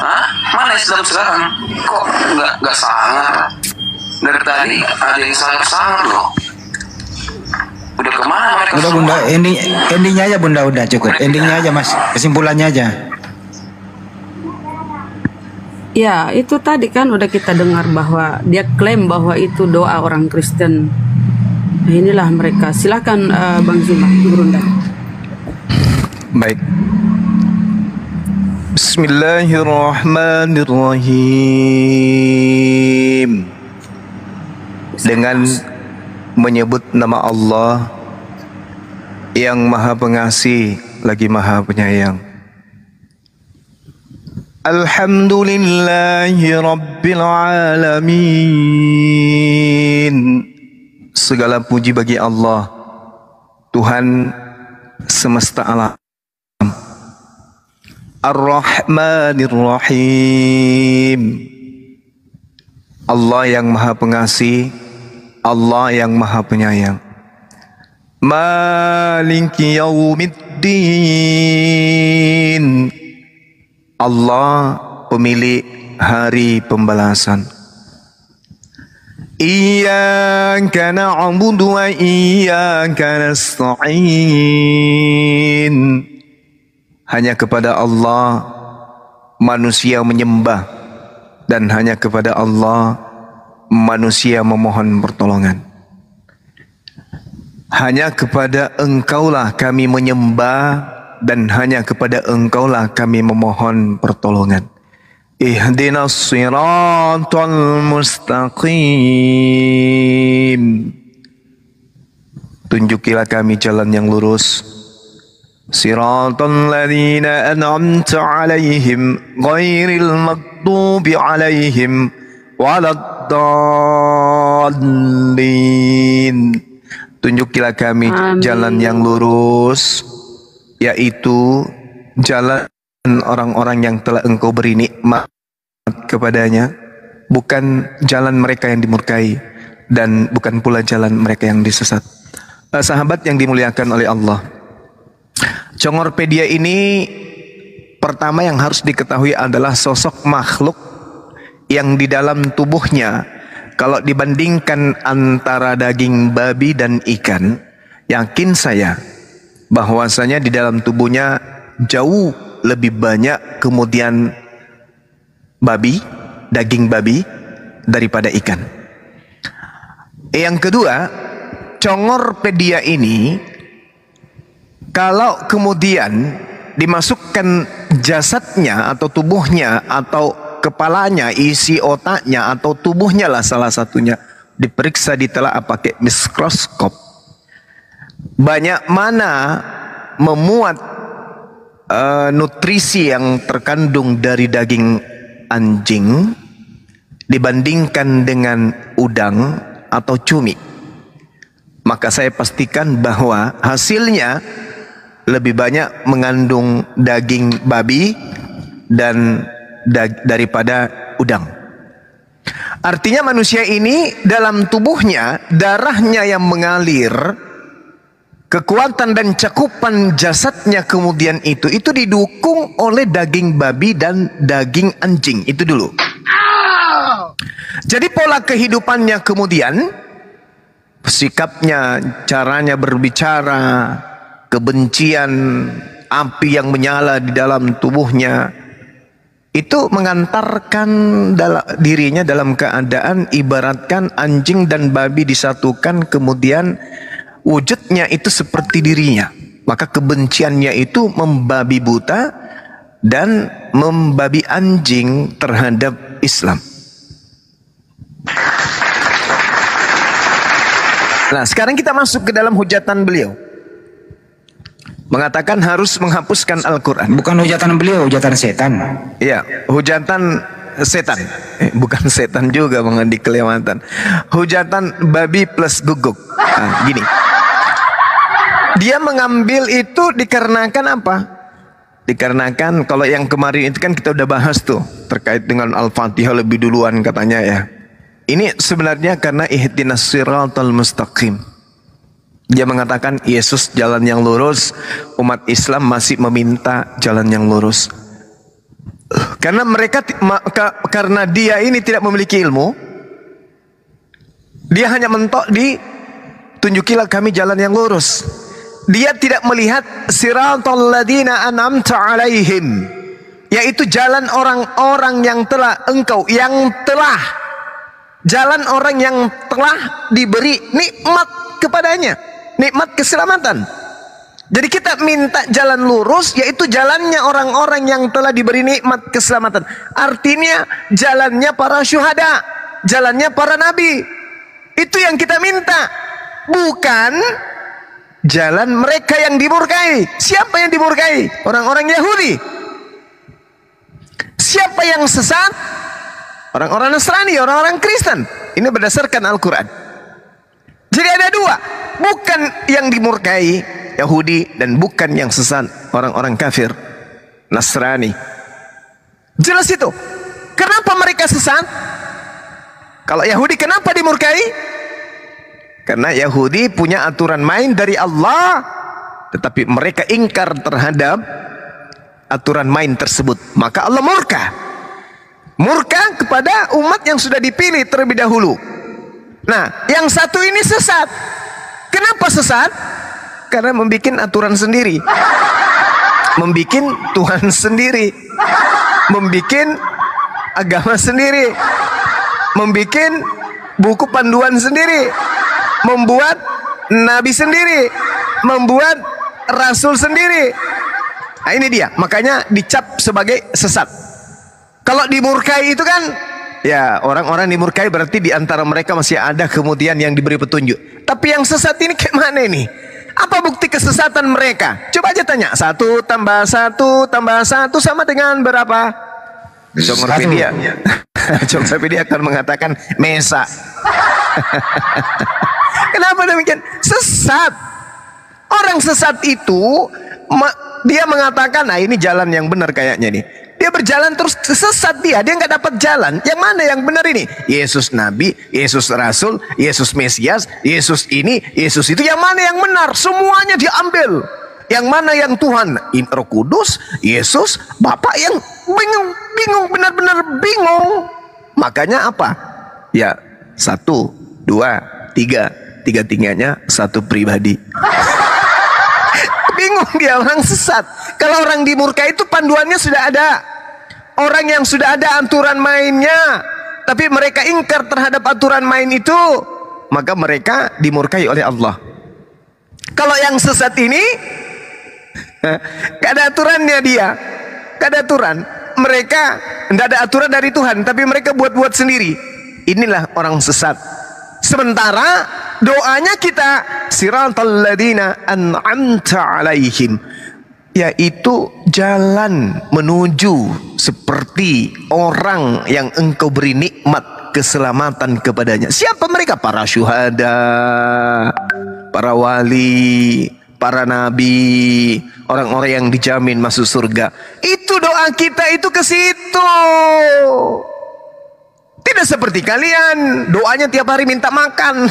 [SPEAKER 9] Hah? Mana Islam sekarang? Kok nggak sangar? Dari tadi ada yang sangar loh. Udah kemana mereka?
[SPEAKER 6] Udah Bunda, endingnya aja Bunda, udah cukup. Endingnya aja Mas, kesimpulannya aja.
[SPEAKER 7] Ya, itu tadi kan udah kita dengar bahwa dia klaim bahwa itu doa orang Kristen. Nah, inilah mereka. Silakan Bang Zuma, Gurunda.
[SPEAKER 2] Baik. Bismillahirrahmanirrahim. Dengan menyebut nama Allah yang Maha Pengasih lagi Maha Penyayang. Alhamdulillahi Rabbil Alamin. Segala puji bagi Allah, Tuhan semesta alam. Ar-Rahmanir Rahim. Allah yang Maha Pengasih, Allah yang Maha Penyayang. Maliki Yaumiddin. Allah pemilik hari pembalasan. Iyyaka na'budu wa iyyaka nasta'in. Hanya kepada Allah manusia menyembah, dan hanya kepada Allah manusia memohon pertolongan. Hanya kepada Engkaulah kami menyembah, dan hanya kepada Engkaulah kami memohon pertolongan. Ihdinas siratal mustaqim. tunjukilah kami jalan yang lurus. Siratal ladzina an'amta 'alaihim ghairil maghdubi 'alaihim waladdallin. Tunjukilah kami jalan yang lurus, yaitu jalan orang-orang yang telah Engkau beri nikmat kepadanya, bukan jalan mereka yang dimurkai, dan bukan pula jalan mereka yang disesat. Sahabat yang dimuliakan oleh Allah, Congorpedia ini pertama yang harus diketahui adalah sosok makhluk yang di dalam tubuhnya, kalau dibandingkan antara daging babi dan ikan, yakin saya bahwasanya di dalam tubuhnya jauh lebih banyak kemudian daging babi daripada ikan. Yang kedua, Congorpedia ini kalau kemudian dimasukkan jasadnya atau tubuhnya atau kepalanya, isi otaknya atau tubuhnya lah salah satunya, diperiksa ditelaah pakai mikroskop, banyak mana memuat nutrisi yang terkandung dari daging anjing dibandingkan dengan udang atau cumi, maka saya pastikan bahwa hasilnya lebih banyak mengandung daging babi dan daripada udang. Artinya manusia ini dalam tubuhnya darahnya yang mengalir, kekuatan dan cakupan jasadnya kemudian itu didukung oleh daging babi dan daging anjing. Itu dulu. Jadi pola kehidupannya kemudian, sikapnya, caranya berbicara, kebencian, api yang menyala di dalam tubuhnya, itu mengantarkan dirinya dalam keadaan ibaratkan anjing dan babi disatukan, kemudian wujudnya itu seperti dirinya. Maka kebenciannya itu membabi buta dan membabi anjing terhadap Islam. Nah, sekarang kita masuk ke dalam hujatan beliau. Mengatakan harus menghapuskan Al-Quran.
[SPEAKER 6] Bukan hujatan beliau, hujatan setan.
[SPEAKER 2] Iya, hujatan setan. Bukan setan juga, Bang Andi, kelewatan. Hujatan babi plus guguk. Nah, gini. Dia mengambil itu dikarenakan apa? Dikarenakan kalau yang kemarin itu kan kita udah bahas tuh terkait dengan Al-Fatihah lebih duluan katanya ya. Ini sebenarnya karena ihdinas siratal mustaqim. Dia mengatakan Yesus jalan yang lurus, umat Islam masih meminta jalan yang lurus. Karena karena dia ini tidak memiliki ilmu, dia hanya mentok di tunjukilah kami jalan yang lurus. Dia tidak melihat siratal ladzina an'amta 'alaihim, yaitu jalan orang-orang yang telah jalan orang yang telah diberi nikmat kepadanya, nikmat keselamatan. Jadi kita minta jalan lurus, yaitu jalannya orang-orang yang telah diberi nikmat keselamatan. Artinya jalannya para syuhada, jalannya para nabi. Itu yang kita minta, bukan jalan mereka yang dimurkai. Siapa yang dimurkai? Orang-orang Yahudi. Siapa yang sesat? Orang-orang Nasrani, orang-orang Kristen. Ini berdasarkan Al-Quran. Jadi ada dua, bukan yang dimurkai Yahudi dan bukan yang sesat orang-orang kafir Nasrani. Jelas itu. Kenapa mereka sesat? Kalau Yahudi kenapa dimurkai? Karena Yahudi punya aturan main dari Allah, tetapi mereka ingkar terhadap aturan main tersebut. Maka Allah murka kepada umat yang sudah dipilih terlebih dahulu. Nah, yang satu ini sesat. Kenapa sesat? Karena membuat aturan sendiri, membuat Tuhan sendiri, membuat agama sendiri, membuat buku panduan sendiri, membuat nabi sendiri, membuat rasul sendiri. Nah, ini dia, makanya dicap sebagai sesat. Kalau dimurkai itu kan, ya orang-orang dimurkai berarti di antara mereka masih ada kemudian yang diberi petunjuk. Tapi yang sesat ini kayak mana ini? Apa bukti kesesatan mereka? Coba aja tanya. 1 tambah 1 tambah 1 sama dengan berapa? Jongorpedia. Jongorpedia akan mengatakan mesa. Kenapa demikian? Sesat. Orang sesat itu dia mengatakan, nah ini jalan yang benar kayaknya nih. Dia berjalan terus sesat dia nggak dapat jalan. Yang mana yang benar ini? Yesus Nabi, Yesus Rasul, Yesus Mesias, Yesus ini, Yesus itu. Yang mana yang benar? Semuanya diambil. Yang mana yang Tuhan? Roh Kudus, Yesus, Bapak yang bingung, benar-benar bingung. Makanya apa? Ya 1, 2, 3, 3-tiganya satu pribadi. Bingung dia, orang sesat. Kalau orang dimurkai itu panduannya sudah ada. Orang yang sudah ada aturan mainnya, tapi mereka ingkar terhadap aturan main itu, maka mereka dimurkai oleh Allah. Kalau yang sesat ini gak ada aturannya dia, gak ada aturan. Mereka gak ada aturan dari Tuhan, tapi mereka buat-buat sendiri. Inilah orang sesat. Sementara doanya kita siratal ladzina an'amta alaihim, yaitu jalan menuju seperti orang yang engkau beri nikmat keselamatan kepadanya. Siapa mereka? Para syuhada, para wali, para nabi, orang-orang yang dijamin masuk surga. Itu doa kita itu ke situ. Tidak seperti kalian, doanya tiap hari minta makan.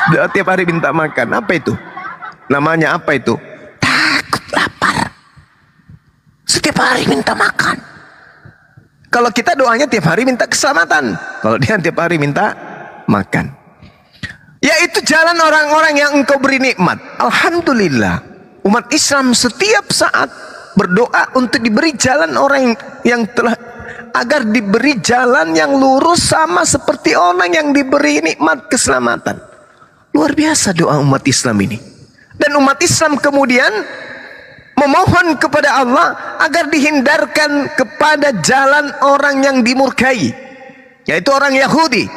[SPEAKER 2] Doa tiap hari minta makan. Apa itu? Namanya apa itu? Takut lapar. Setiap hari minta makan. Kalau kita doanya tiap hari minta keselamatan. Kalau dia tiap hari minta makan. Yaitu jalan orang-orang yang engkau beri nikmat. Alhamdulillah, umat Islam setiap saat berdoa untuk diberi jalan orang yang telah, agar diberi jalan yang lurus sama seperti orang yang diberi nikmat keselamatan. Luar biasa doa umat Islam ini. Dan umat Islam kemudian memohon kepada Allah agar dihindarkan kepada jalan orang yang dimurkai, yaitu orang Yahudi,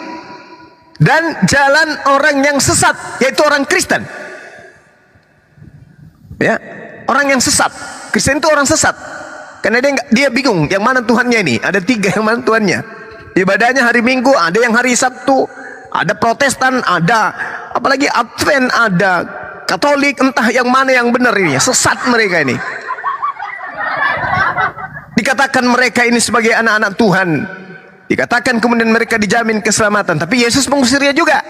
[SPEAKER 2] dan jalan orang yang sesat, yaitu orang Kristen. Ya, orang yang sesat. Kristen itu orang sesat. Karena dia bingung yang mana Tuhannya ini. Ada 3 yang mana Tuhannya. Ibadahnya hari Minggu, ada yang hari Sabtu, ada Protestan, ada apalagi Advent, ada Katolik, entah yang mana yang benar ini. Sesat mereka ini. Dikatakan mereka ini sebagai anak-anak Tuhan. Dikatakan kemudian mereka dijamin keselamatan, tapi Yesus mengusirnya juga.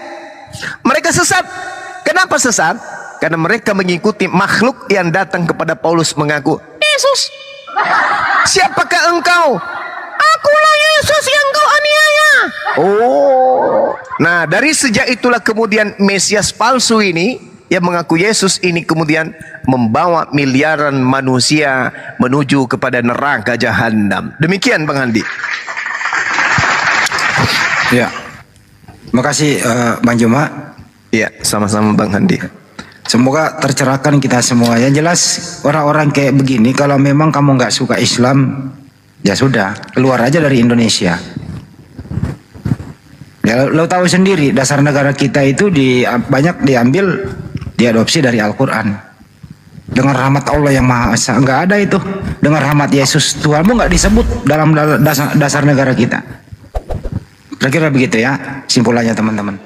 [SPEAKER 2] Mereka sesat. Kenapa sesat? Karena mereka mengikuti makhluk yang datang kepada Paulus mengaku, Yesus, siapakah engkau? Akulah Yesus yang kau aniaya. Oh, nah dari sejak itulah kemudian Mesias palsu ini yang mengaku Yesus ini kemudian membawa miliaran manusia menuju kepada neraka jahanam. Demikian Bang Andi.
[SPEAKER 6] Ya, makasih Bang Juma.
[SPEAKER 2] Ya, sama-sama Bang Andi.
[SPEAKER 6] Semoga tercerahkan kita semua. Yang jelas orang-orang kayak begini, kalau memang kamu nggak suka Islam, ya sudah, keluar aja dari Indonesia. Ya, lo tahu sendiri, dasar negara kita itu banyak diambil, diadopsi dari Al-Quran. Dengan rahmat Allah yang Maha Esa, nggak ada itu. Dengan rahmat Yesus, Tuhanmu nggak disebut dalam dasar negara kita. Kira-kira begitu ya, simpulannya teman-teman.